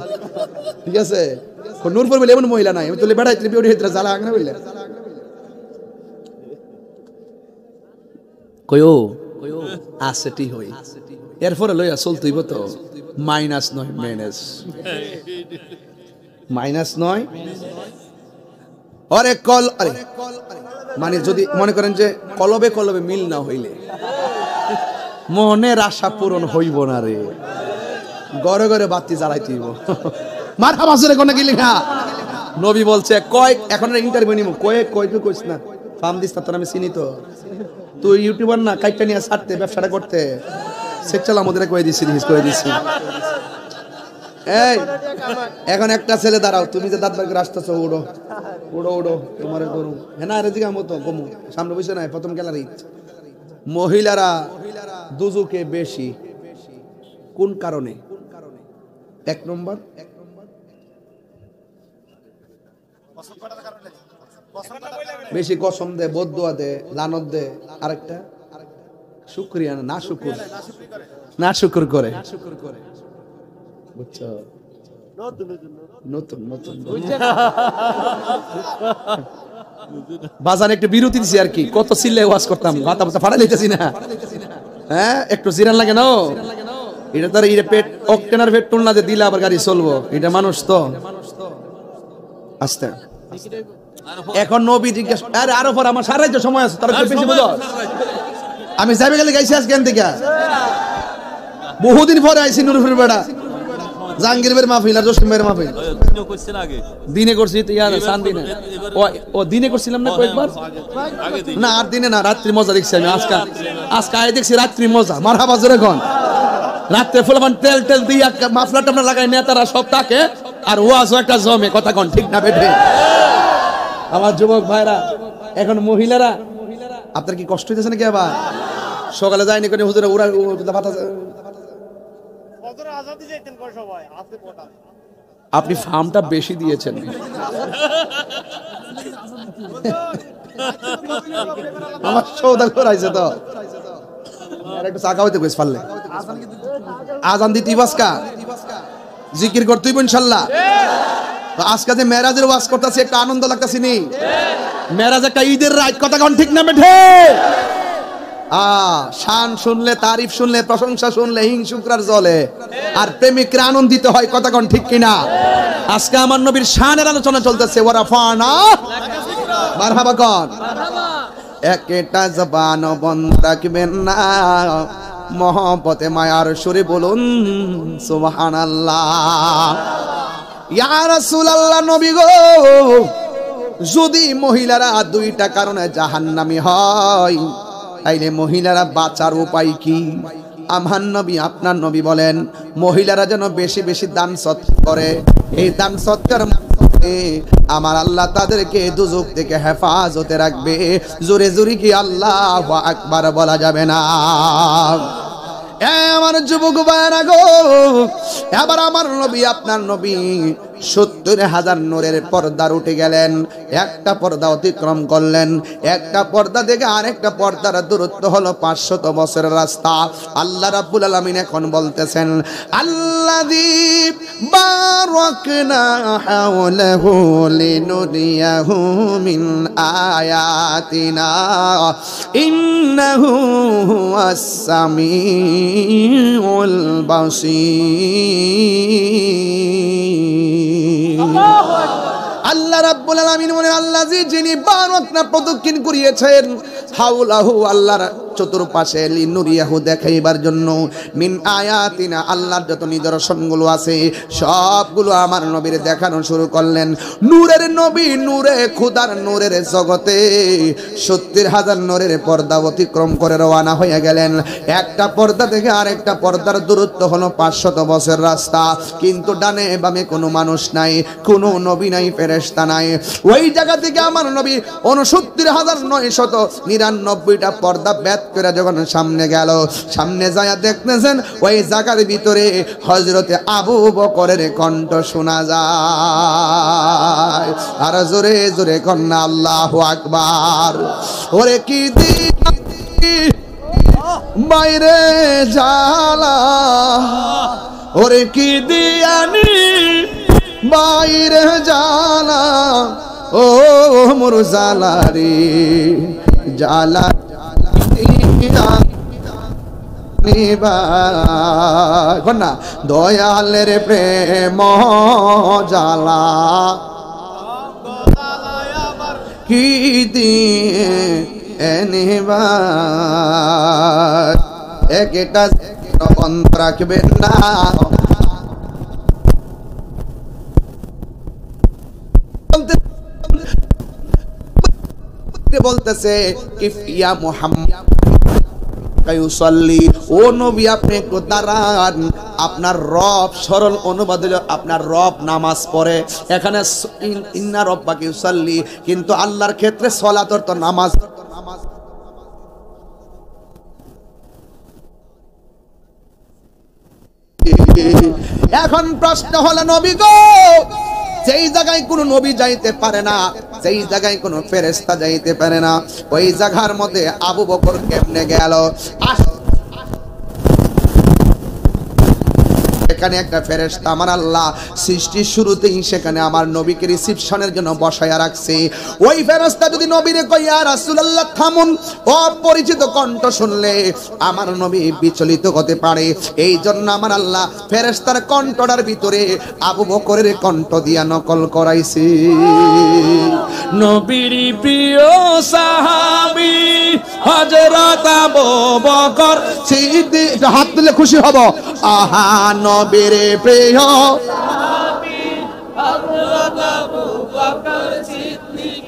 ঠিক আছে। নূরপুর বলে এমন মহিলা নাই, আমি তুলে বেড়াইত্রী বেড়িয়ে জ্বালা আংরা বললে কয়ো আসেটি হই। এরপরে লইয়া চলতেইব তো মাইনাস নয় মাইনাস, মাইনাস নয়। আরে কল, আরে মানে যদি মনে করেন যে কলবে কলবে মিল না হইলে মনের আশা পূরণ হইব না রে, ঘরে ঘরে বাতি জ্বালাইতেইব। মারহাবা জোরে কোন কি লেখা? নবী বলছে কয়, এখন ইন্টারভিউ নিব, কয় কয় তুই কইস না, ফার্ম দিস না, তোর আমি চিনি তো, তুই ইউটিউবার না, কাইটটা নিয়ে ছাড়তে, ব্যবসাটা করতে, সেকচাল আমাদের কয়ে দিছি, করে দিছি। এই এখন একটা ছেলে দাঁড়াও, তুমি যে দাঁত বার করে আসতেছো, উড়ো উড়ো উড়ো, তোমার গরু হ্যাঁ না রেজিকা মতো কমু, সামনে বসে নাই, প্রথম গ্যালারি। মহিলারা দুজুকে বেশি, কোন কারণে? এক নম্বর বেশি কসম দে, বদদুয়া দে, লানত দে, আরেকটা শুকরিয়া না শুকুর, না শুকুর করে, বুঝছো? নতুন নতুন বাজারে একটু বিরতি দিছি আর কি, কত চিল্লে ওয়াজ করতাম, মাথা মাথা ফাড়া লইতেছি না, হ্যাঁ একটু জিরান লাগে না, এটা তার এটা পেট অক্টেনার পেট্রোল না যে দিলে আবার গাড়ি চলবো, এটা মানুষ তো আস্তে। এখন নবী জিজ্ঞেস, আরে আরো পর আমার সারা রাজ্য সময় আছে, তার বেশি বুঝো, আমি যাবে গেলে গাইছি আজকে থেকে, বহুদিন পরে আইছি নুরুফের বেড়া, জাহাঙ্গীর ভাইয়ের মাহফিল আর জসিম ভাইয়ের মাহফিল দিনে করছি, ও দিনে করছিলাম না কয়েকবার, না আর দিনে না, রাত্রি মজা দেখছি আমি, আজকে আয় দেখছি রাত্রি মজা। মারহাবা জোরে কোন, রাত্রে ফুলবান তেল টেল দিয়ে মাফলার টাফলা লাগাই নেতারা সব থাকে, আর ওয়াজও একটা জমে, কথা কোন ঠিক না বেঠে? আমার যুবক ভাইরা এখন মহিলারা আপনার কি কষ্ট হইতেছে নাকি? আবার সকালে যায়নি করে হুজুরে ওরা আপনি ফার্মটা বেশি দিয়েছেন। আমার সৌদা করাইছে তো আর একটু চাকা হইতে কইস পারলে আজান দিতে বাসকা জিকির করতেই ইনশাআল্লাহ। তো আজকে যে মেরাজের ওয়াজ করতেছি একটা আনন্দ লাগতেছি নি? মেরাজ একটা ঈদের রাত, কথা কোন ঠিক না বেঠে? শান শুনলে, তারিফ শুনলে, প্রশংসা শুনলে হিংসুকরার জ্বলে, আর প্রেমিকরা আনন্দিত হয়, কথা কোন ঠিক কিনা? আজকে আমার নবীর শানের আলোচনা চলতেছে। ওয়ারাফানা মারহাবা কোন একটা জবান বন্ধ রাখবেন না, মহব্বতে মায়ার সুরে বলুন সুবহানাল্লাহ। ইয়া রাসূলুল্লাহ, নবী গো, যদি মহিলারা দুইটা কারণে জাহান্নামী হয় তাইলে মহিলারা বাঁচার উপায় কি? আমার নবী, আপনার নবী বলেন মহিলারা যেন বেশি বেশি দান সৎকার করে। এই দান সৎকার আমার আল্লাহ তাদেরকে দুজক থেকে হেফাজতে রাখবে। জোরে জোরে কি আল্লাহু আকবার বলা যাবে না? আমার যুবক ভাইরা গো, এবার আমার নবী, আপনার নবী 70,000 নূরের পর্দার উঠে গেলেন। একটা পর্দা অতিক্রম করলেন, একটা পর্দা থেকে আরেকটা পর্দার দূরত্ব হলো 500 বছরের রাস্তা। আল্লাহ রাব্বুল আলামিন এখন বলতেছেন, আল্লাযী বারাকনা হাওলাহু লিনুরিয়াহু মিন আয়াতিনা ইন্নাহু হুয়াস সামিউল বাসীর। আল্লাহ রাব্বুল আলামিন বলেন, আল্লাযী, যিনি বারাকনা প্রদক্ষিণ করিয়েছেন, হাওলাহু, আল্লাহর চতুর্পাশে, লিনুরিয়াহু, দেখাইবার জন্য, মিন আয়াতিনা, আল্লাহর যত নিদর্শনগুলো আছে সবগুলো আমার নবীর দেখানো শুরু করলেন। নূরের নবী, নূরে খুদার, নূরের জগতে 70,000 নূরের পর্দা অতিক্রম করে রওনা হয়ে গেলেন। একটা পর্দা থেকে আরেকটা পর্দার দূরত্ব হলো 500 বছর রাস্তা, কিন্তু ডানে বামে কোনো মানুষ নাই, কোনো নবী নাই, ফেরেশতা নাই। ওই জায়গা থেকে আমার নবী 69,999টা পর্দা বেদ করে যখন সামনে গেল, সামনে যায় দেখতেছেন ওই জায়গার ভিতরে হযরতে আবু বকরের কণ্ঠ শোনা যায়। আর জোরে জোরে কন্যা আল্লাহু আকবার। ওরে কি বাইরে জালা, ওরে কি দিয়ানি বাইরে জালা, ও মোর জালারি জালা না, দয়ালের প্রেম জালা কি দিয়ে এনিবার, একটা বন্ধ রাখবেন না। বলতেছে ইয়া মুহাম্মদ কায়ুসাল্লি, ও নবী আপনি একটু দাঁড়ান। আপনার রব, সরল অনুবাদ হলো আপনার রব নামাজ পড়ে। এখানে ইন্না রব্বাকা ইউসাল্লি, কিন্তু আল্লাহর ক্ষেত্রে সালাত অর্থ নামাজ। এখন প্রশ্ন হলো, নবী গো, যেই জায়গায় কোনো নবী যাইতে পারে না, যেই জায়গায় কোনো ফেরেশতা যাইতে পারে না, ওই জায়গার মধ্যে আবু বকর কেমনে গেল? এখানে একটা ফেরেশতা আমার আল্লাহ সৃষ্টির শুরুতেই সেখানে আমার নবীকে রিসিপশনের জন্য বসায়া রাখছে। ওই ফেরেশতা যদি নবীরে কই, ইয়া রাসূলুল্লাহ থামুন, অপরিচিত কণ্ঠ শুনলে আমার নবী বিচলিত হতে পারে। এই জন্য আমার আল্লাহ ফেরেশতার কণ্ঠটার ভিতরে আবু বকরের কণ্ঠ দিয়া নকল করাইছে। নবীর প্রিয় সাহাবী হযরত আবু বকর সিদ্দিক, হাত তুলে খুশি হব। আহা নবীর প্রিয় সাহাবী হযরত আবু বকর সিদ্দিক,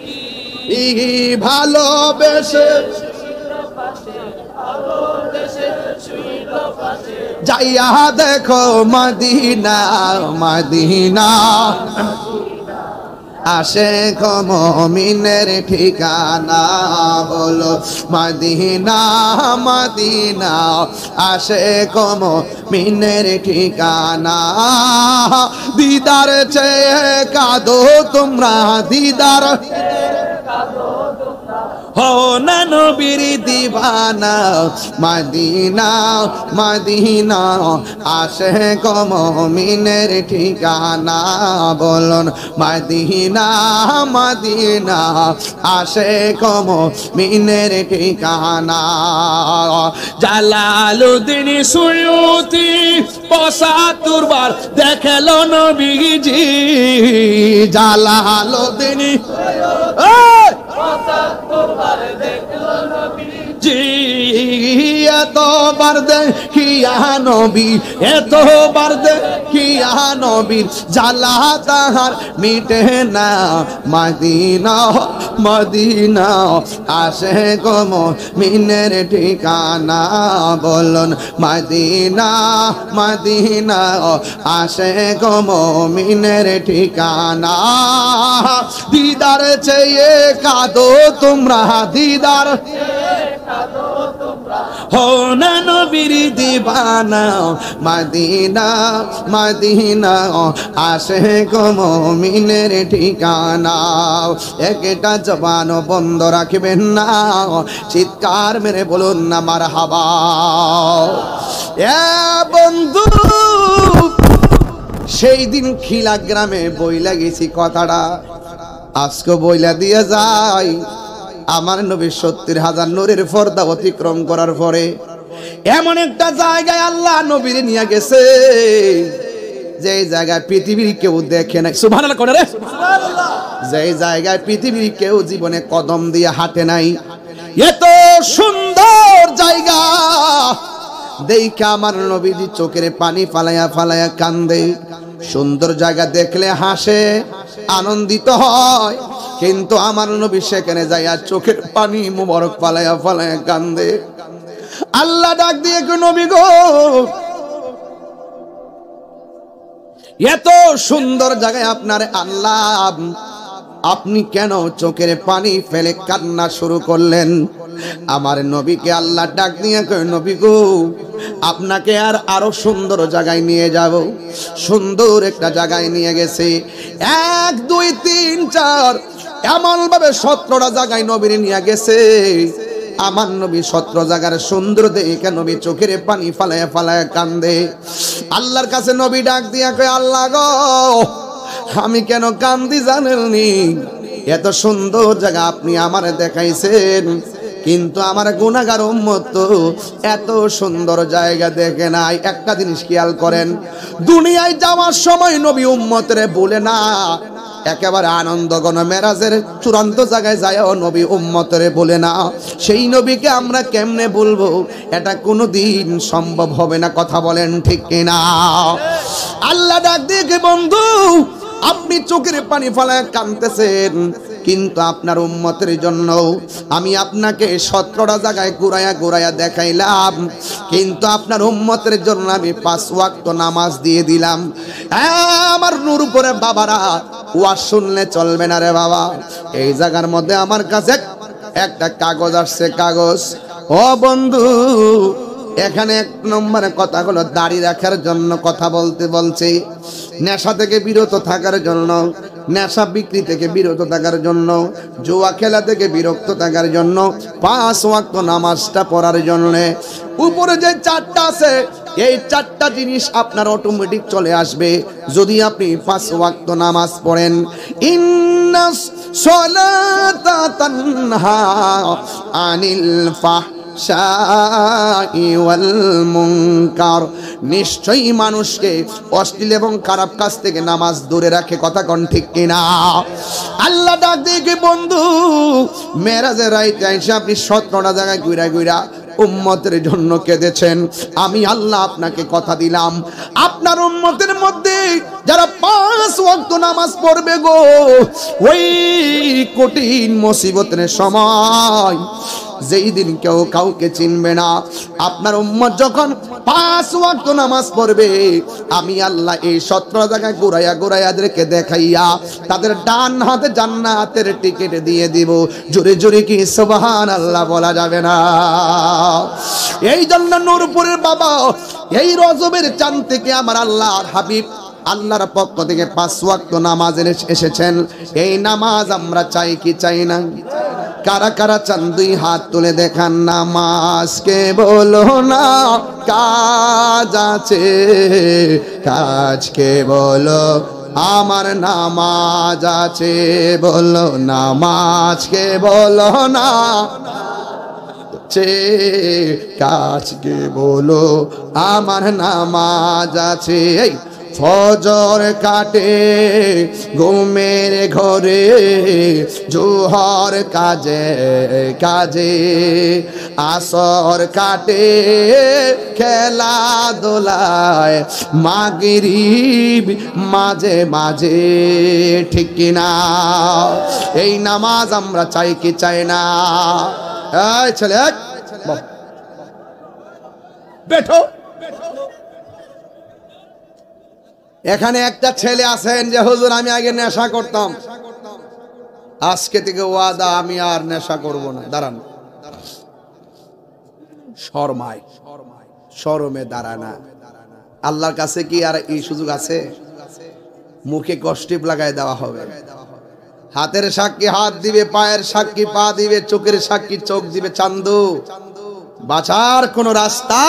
ভালোবেসে যাইয়া দেখো মদিনা, মদিনা আশিক মুমিনের ঠিকানা হলো মদিনা মদিনা আশিক মুমিনের ঠিকানা দিদার চেয়ে কাঁদো তোমরা দিদার हो ना नबीर दीवाना मदीना मदीना आशिक मुमिनेर ठिकाना बोलुन मदीना मदीना आशिक मुमिनेर ठिकाना জালালউদ্দিন সুয়ুতি ৭৫ বার দেখলো নবীজি জালালউদ্দিন जी तो बर्द किया नबी तो बर्द किया नबी जाला ताहार मिटे ना मदीना मदीना आशिक मुमिनेर ठिकाना बोलुन मदीना मदीना आशिक मुमिनेर ठिकाना दीदार चाहिए कादो तुमरा दीदार हो ना नबीर दीवाना मदीना मदीना आशिक मुमिनेर ठिकाना একটা জবান বন্ধ রাখবেন না চিৎকার মেরে বলুন না মারহাবা এ বন্ধু সেই দিন খিলা গ্রামে বইলা গেছি কথাটা আজকে বইলা দিয়ে যাই আমার নবী ৭০,০০০ নূরের পর্দা অতিক্রম করার পরে এমন একটা জায়গায় আল্লাহ নবীর নিয়ে গেছে যে জায়গায় পৃথিবীর কেউ দেখে নাই সুবহানাল্লাহ কোন রে সুবহানাল্লাহ যে জায়গায় পৃথিবীর কেউ জীবনে কদম দিয়ে হাঁটে নাই এত সুন্দর জায়গা দেখে আমার নবীজি চোখের পানি ফালায়া ফালায়া কান্দে সুন্দর জায়গা দেখলে হাসে আনন্দিত হয় কিন্তু আমার নবী সেখানে যাইয়া চোখের পানি মুবারক ফালায়া ফালায়া কান্দে আল্লাহ ডাক দিয়ে কই নবী গো এত সুন্দর জায়গায় আপনার আল্লাহ আপনি কেন চোখের পানি ফেলে কান্না শুরু করলেন আমার নবীকে আল্লাহ ডাক দিয়ে কই নবী গো আপনাকে আরো সুন্দর জায়গায় নিয়ে যাব সুন্দর একটা জায়গায় নিয়ে গেছে ১ ২ ৩ ৪ এমন ভাবে ১৭টা জায়গায় নবীর নিয়ে গেছে আমার নবী ১৭ জায়গার সুন্দর দেখে নবী চোখের পানি ফালায়া ফালায়া কান্দে আল্লাহর কাছে নবী ডাক দিয়া কয় আল্লাহ গো আমি কেন কান্দি জানেননি এত সুন্দর জায়গা আপনি আমারে দেখাইছেন কিন্তু আমার গুনাহগার উম্মত তো এত সুন্দর জায়গা দেখে নাই একটা জিনিস খেয়াল করেন দুনিয়ায় যাওয়ার সময় নবী উম্মতরে বলে না একেবারে আনন্দঘন মেরাজের চূড়ান্ত জায়গায় যায়ও নবী উম্মতরে বলে না সেই নবীকে আমরা কেমনে বলবো এটা কোনোদিন সম্ভব হবে না কথা বলেন ঠিক কিনা আল্লাহ ডাক দিয়ে বন্ধু আপনি চোখের পানি ফেলায় কাঁদতেছেন কিন্তু আপনার উম্মতের জন্য আমি আপনাকে ১৭টা জায়গায় ঘুরায়া ঘুরায়া দেখাইলাম কিন্তু আপনার উম্মতের জন্য আমি ৫ ওয়াক্ত নামাজ দিয়ে দিলাম আমার নূর উপরে বাবারা ওয়াজ শুনলে চলবে না রে বাবা এই জায়গার মধ্যে আমার কাছে একটা কাগজ আসছে কাগজ ও বন্ধু এখানে ১ নম্বরে কথা হলো দাড়ি রাখার জন্য কথা বলতে বলছি নেশা থেকে বিরত থাকার জন্য নেশা বিক্রি থেকে বিরত থাকার জন্য জুয়া খেলা থেকে বিরত থাকার জন্য ৫ ওয়াক্ত নামাজটা পড়ার জন্য উপরে যে ৪টা আছে এই ৪টা জিনিস আপনার অটোমেটিক চলে আসবে যদি আপনি ৫ ওয়াক্ত নামাজ পড়েন ইন্নাস সালাতা তানহা আনিল ফাহশাই ওয়াল মুনকার নিশ্চয়ই মানুষকে অশ্লীল এবং খারাপ কাজ থেকে নামাজ দূরে রাখে কথা কোন ঠিক কিনা আল্লাহ ডাক দিয়ে বন্ধু মেরাজের রাইতে এসে আপনি ১৭টা জায়গায় ঘুরা ঘুরা উম্মতের জন্য কেঁদেছেন আমি আল্লাহ আপনাকে কথা দিলাম আপনার উম্মতের মধ্যে যারা ৫ ওয়াক্ত নামাজ পড়বে গো ওই কঠিন মুসিবতের সময় যেই দিন কেউ কাউকে চিনবে না। আপনার উম্মত যখন 5 ওয়াক্ত নামাজ পড়বে, আমি আল্লাহ এই 17 জায়গায় ঘুরাইয়া ঘুরাইয়া এদেরকে দেখাইয়া তাদের ডান হাতে জান্নাতের টিকিট দিয়ে দিব। জোরে জোরে কি সুবহানাল্লাহ বলা যাবে না? এই জন্য নূরপুরের বাবা এই রজবের চাঁদ থেকে আমার আল্লাহর হাবিব আল্লাহর পক্ষ থেকে 5 ওয়াক্ত নামাজ এসেছেন। এই নামাজ আমরা চাই কি চাই না? কারা কারা চান 2 হাত তুলে দেখান। নামাজকে বলো না কাজ আছে, কাজকে বলো আমার নামাজ আছে। বলো নামাজকে বলো না কাজকে বলো আমার নামাজ আছে। ফজর কাটে ঘুমের ঘরে, জোহর কাজে কাজে, আসর কাটে খেলাধুলায়, মাগরিব মাঝে মাঝে। ঠিক কিনা? এই নামাজ আমরা চাই কি চাই না? এই ছেলে বেঠো। এখানে একটা ছেলে আছেন যে হুজুর আমি আগে নেশা করতাম, আজকে থেকে ওয়াদা আমি আর নেশা করব না। দাঁড়ান, শরমায় শরমে দাঁড়ানা। আল্লাহর কাছে কি আর এই সুযোগ আছে? মুখে কষ্টিপ লাগায় দেওয়া হবে। হাতের সাক্ষী হাত দিবে, পায়ের সাক্ষী পা দিবে, চোখের সাক্ষী চোখ দিবে। চান্দু বাঁচার কোন রাস্তা?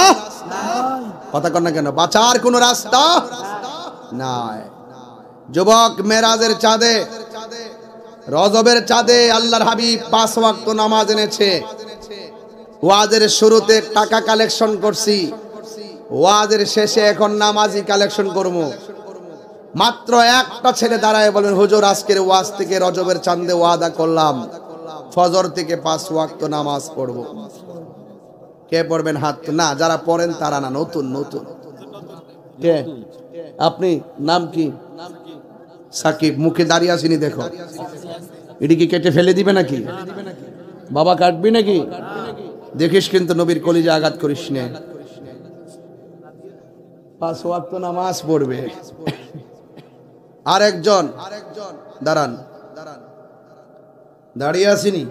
কথা কন না কেন? বাঁচার কোন রাস্তা নাই। যুবক, মেরাজের চাঁদে, রজবের চাঁদে আল্লাহর হাবিব 5 ওয়াক্ত নামাজ এনেছে। ওয়াজের শুরুতে টাকা কালেকশন করছি, ওয়াজের শেষে এখন নামাজি কালেকশন করবো। মাত্র একটা ছেলে দাঁড়ায় বলেন, হুজুর আজকের ওয়াজ থেকে রজবের চাঁদে ওয়াদা করলাম ফজর থেকে 5 ওয়াক্ত নামাজ পড়বো। কে পড়বেন? হাত না, যারা পড়েন তারা না, নতুন নতুন। কে আপনি? নাম কি? সাকিব। মুখে দাঁড়িয়ে আসিনি, দেখো এটি কি কেটে ফেলে দিবে নাকি? বাবা কাটবি নাকি? দেখিস কিন্তু নবীর কলিজা আঘাত করিস না। 5 ওয়াক্ত নামাজ পড়বে। আরেকজন দাঁড়ান, দাঁড়িয়ে আসিনি,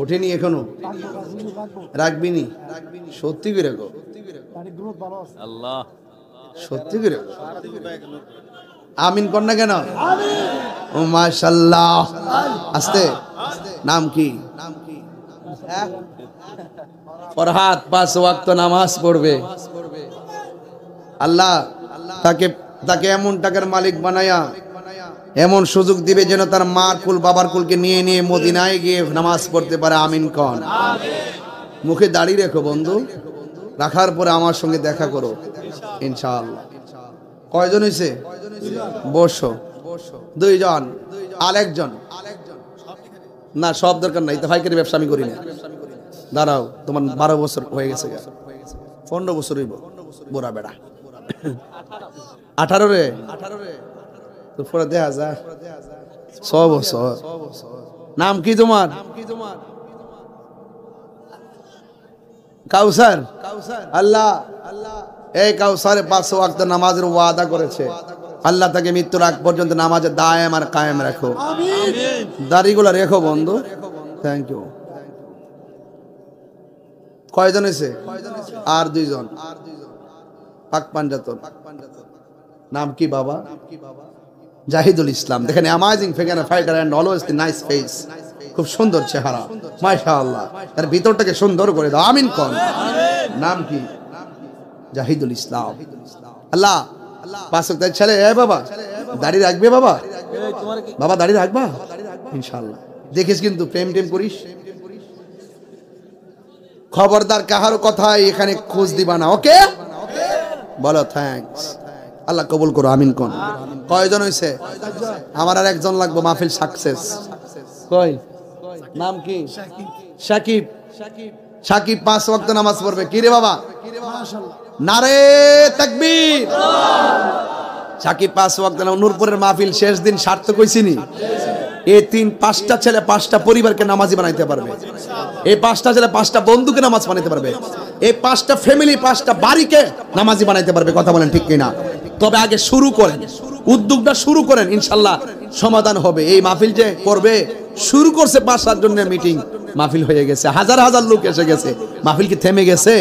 ওঠেনি এখনো, রাখবি নি? সত্যি করে গো, আল্লাহ সত্যি করে আমিন কর না কেন? ও মাশাআল্লাহ। আস্তে। নাম কি? ফরহাদ 5 ওয়াক্ত নামাজ পড়বে। আল্লাহ তাকে এমন টাকার মালিক বানায়া এমন সুযোগ দিবে যেন তার মার কুল বাবার কুলকে নিয়ে নিয়ে মদিনায় গিয়ে নামাজ পড়তে পারে। আমিন কন। মুখে দাঁড়িয়ে রেখো বন্ধু, রাখার পরে আমার সঙ্গে দেখা করো ইনশাআল্লাহ। কয়জন হয়েছে? বসো। 2 জন। আরেকজন না, সব দরকার নাই, তো ফাইকারি ব্যবসা আমি করি না। দাঁড়াও, তোমার 12 বছর হয়ে গেছে, 15 বছর হইব। বুড়া বেড়া 18 রে, তো পরে দেখা যায় 6 বছর। নাম কি তোমার? কাউসার। আল্লাহ এই কাউসারে 5 ওয়াক্ত নামাজের ওয়াদা করেছে। আল্লাহ তাকে মৃত্যুর আগ পর্যন্ত নামাজে দায়েম আর কায়েম রাখো। দাড়িগুলো রেখো বন্ধু। Thank you. কয়জন হয়েছে? আর 2 জন। পাক পাঞ্জাতন। নাম কি বাবা? জাহিদুল ইসলাম। দেখেন, amazing figure, fighter and always the nice face. খুব সুন্দর চেহারা, মাশাআল্লাহ। তার ভিতরটাকে সুন্দর করে দাও। আমিন কোন। নাম কি? জাহিদুল ইসলাম। আল্লাহ 5 ওয়াক্ত ছেলে। এ বাবা দাড়ি রাখবে? বাবা বাবা দাড়ি রাখবা ইনশাআল্লাহ। দেখিস কিন্তু প্রেম টেম করিস। খবরদার কাহারও কথায় এখানে খোঁজ দিবা না, ওকে? বলো থ্যাঙ্কস। আল্লাহ কবুল করো। আমিন কোন। কয়জন হয়েছে? আমার আর একজন লাগবে, মাহফিল সাকসেস। কই? নাম কি? সাকিব। সাকিব 5 ওয়াক্ত নামাজ পড়বে। কি রে বাবা? নারে তাকবীর। সাকিব 5 ওয়াক্ত নামাজ। নূরপুরের মাহফিল শেষ দিন সার্থক হইছিনি? এই 5টা ছেলে 5টা পরিবারকে নামাজি বানাইতে পারবে। এই 5টা ছেলে 5টা বন্ধুকে নামাজ বানাইতে পারবে। এই 5টা ফ্যামিলি 5টা বাড়িকে নামাজি বানাইতে পারবে। কথা বলেন ঠিক কিনা? তবে আগে শুরু করেন, উদ্যোগটা শুরু করেন, ইনশাল্লাহ সমাধান হবে। এই মাহফিল যে করবে, শুরু করছে 5-7 জনের মিটিং, মাহফিল হয়ে গেছে, হাজার হাজার লোক এসে গেছে, মাহফিল কি থেমে গেছে?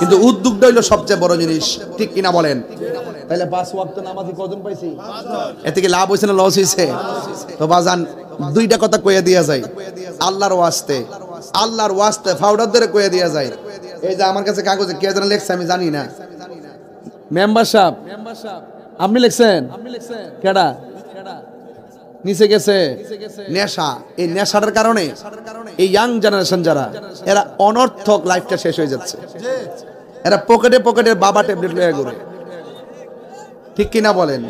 কিন্তু উদ্যোগটা হইলো সবচেয়ে বড় জিনিস, ঠিক কিনা বলেন? তাহলে 5 ওয়াক্ত নামাজি কজন পাইছি? এতে কি লাভ হইছে না লস হইছে? তো বাজান 2টা কথা কইয়া দিয়া যায়, আল্লাহর ওয়াস্তে ফাউডার ধরে কইয়া দিয়া যায়। এই যে আমার কাছে কাগজে কে যেন লেখছে আমি জানি না, মেম্বার সাহেব আপনি লিখছেন? কেডা নিচে গেছে? নেশা। এই নেশাটার কারণে এই ইয়াং জেনারেশন যারা, এরা অনর্থক লাইফটা শেষ হয়ে যাচ্ছে। এরা পকেটে পকেটে বাবা ট্যাবলেট লয়ে ঘুরে, ঠিক কিনা বলেন?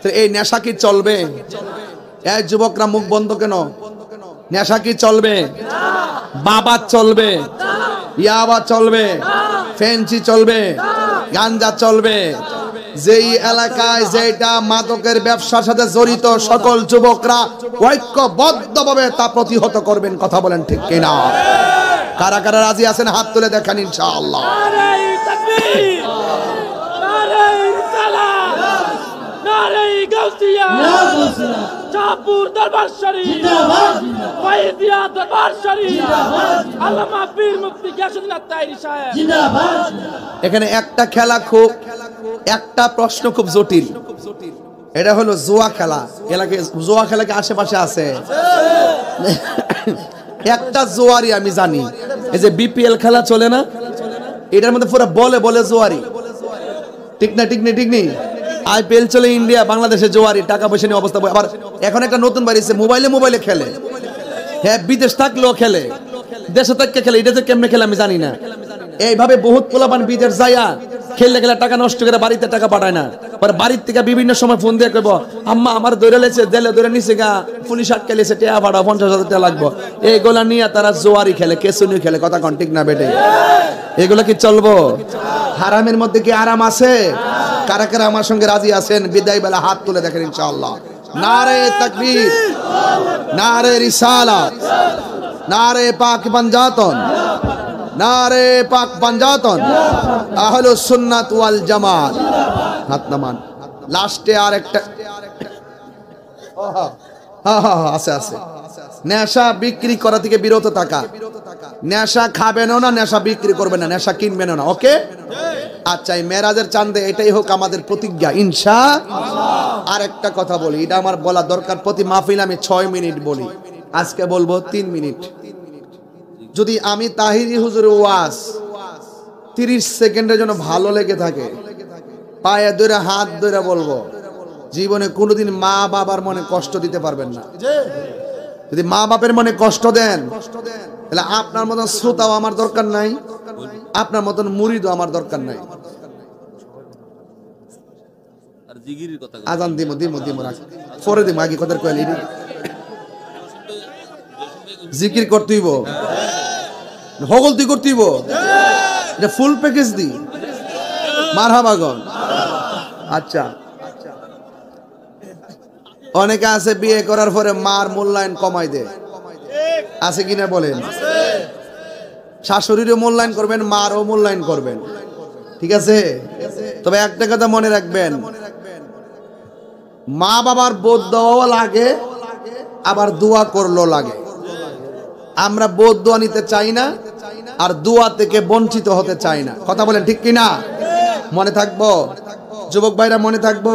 তো এই নেশা কি চলবে? এই যুবকরা মুখ বন্ধ কেন? নেশা কি চলবে? বাবা চলবে, ইয়াবা চলবে, ফেন্সি চলবে, গাঞ্জা চলবে। যেই এলাকায় যেটা মাদকের ব্যবসার সাথে জড়িত সকল যুবকরা ঐক্যবদ্ধভাবে তা প্রতিহত করবেন। কথা বলেন ঠিক কিনা? কারা কারা রাজি আছেন হাত তুলে দেখান ইনশাআল্লাহ। নারে তাকবীর, নারে রিসালাত, নারে গাউসিয়া, চাঁদপুর দরবার শরীফ জিন্দাবাদ, ফয়জিয়া দরবার শরীফ জিন্দাবাদ, আল্লামা পীর মুফতি গিয়াসউদ্দিন আত্তাহিরি সাহেব জিন্দাবাদ। এখানে একটা খেলা একটা প্রশ্ন খুব জটিল, এটা হলো জুয়া খেলা। এলাকায় জুয়া খেলা কি আশেপাশে আছে? একটা জুয়ারি আমি জানি, এই যে বিপিএল খেলা চলে না, এটার মধ্যে পুরো বলে জুয়ারি, ঠিক না? আইপিএল চলে ইন্ডিয়া, বাংলাদেশে জুয়ারি, টাকা পয়সা নিয়ে অবস্থা। আবার এখন একটা নতুন বাড়িছে, মোবাইলে খেলে। হ্যাঁ, বিদেশ থাকলেও খেলে, দেশে থাকলে খেলে। এটা যে কেমনে খেলে আমি জানি না। এইভাবে বহুত পোলাপান বিদেশ যাইয়া খেললে টাকা নষ্ট করে বাড়িতে টাকা পাঠায় না। পরে বাড়ির থেকে বিভিন্ন সময় ফোন দিয়ে কইব, আম্মা আমার দৌড়ে লেছে, জেলে ধরে নিচে গা, পুলিশ আটকে লেছে, টেয়া ভাড়া 50,000 টাকা লাগবো। এইগুলা নিয়ে তারা জোয়ারি খেলে, কেসুনি খেলে। কথা কন ঠিক না বেটে? এগুলা কি চলবো? হারামের মধ্যে কি আরাম আছে? কারা কারা আমার সঙ্গে রাজি আছেন বিদায় বেলা হাত তুলে দেখেন ইনশাআল্লাহ। নারে তাকবীর, নারে রিসালাত, নারে পাক পাঞ্জাতন, নারে পাক পাঞ্জাতন, আহলুস সুন্নাত ওয়াল জামাত। হাত নামান। লাস্টে আর একটা আছে, নেশা বিক্রি করা থেকে বিরত থাকা। নেশা খাবেনও না, নেশা বিক্রি করবেন না, নেশা কিনবেনও না। ওকে? আচ্ছা, এই মেরাজের চাঁদে এটাই হোক আমাদের প্রতিজ্ঞা ইনশাআল্লাহ। আর একটা কথা বলি, এটা আমার বলা দরকার। প্রতি মাহফিল আমি 6 মিনিট বলি, আজকে বলবো 3 মিনিট। যদি আমি তাহিরি হুজুরের ওয়াজ 30 সেকেন্ডের জন্য ভালো লেগে থাকে, পায়ে ধরে হাত ধরে বলবো, জীবনে কোনোদিন মা বাবার মনে কষ্ট দিতে পারবেন না। যদি মা বাপের মনে কষ্ট দেন, তাহলে আপনার মতন শ্রোতাও আমার দরকার নাই, আপনার মতন মুরিদও আমার দরকার নাই। আজান দিমো পরে দিমো, আগে কথা কইলি জিকির করতেইব, হগল তুই করতেইব, এটা ফুল প্যাকেজ দি। মারহাবাগন। আচ্ছা, অনেকে আছে বিয়ে করার পরে মার মূল্যায়ন কমাই দেয়, আছে কিনা বলেন? শাশুড়িরও মূল্যায়ন করবেন, মারও মূল্যায়ন করবেন, ঠিক আছে? তবে একটা কথা মনে রাখবেন, মা বাবার বোধ দেওয়াও লাগে, আবার দোয়া করলেও লাগে। আমরা বোধ দোয়া নিতে চাই না, আর দোয়া থেকে বঞ্চিত হতে চাই না। কথা বলেন ঠিক কিনা? মনে থাকবো যুবক ভাইরা, মনে থাকবো।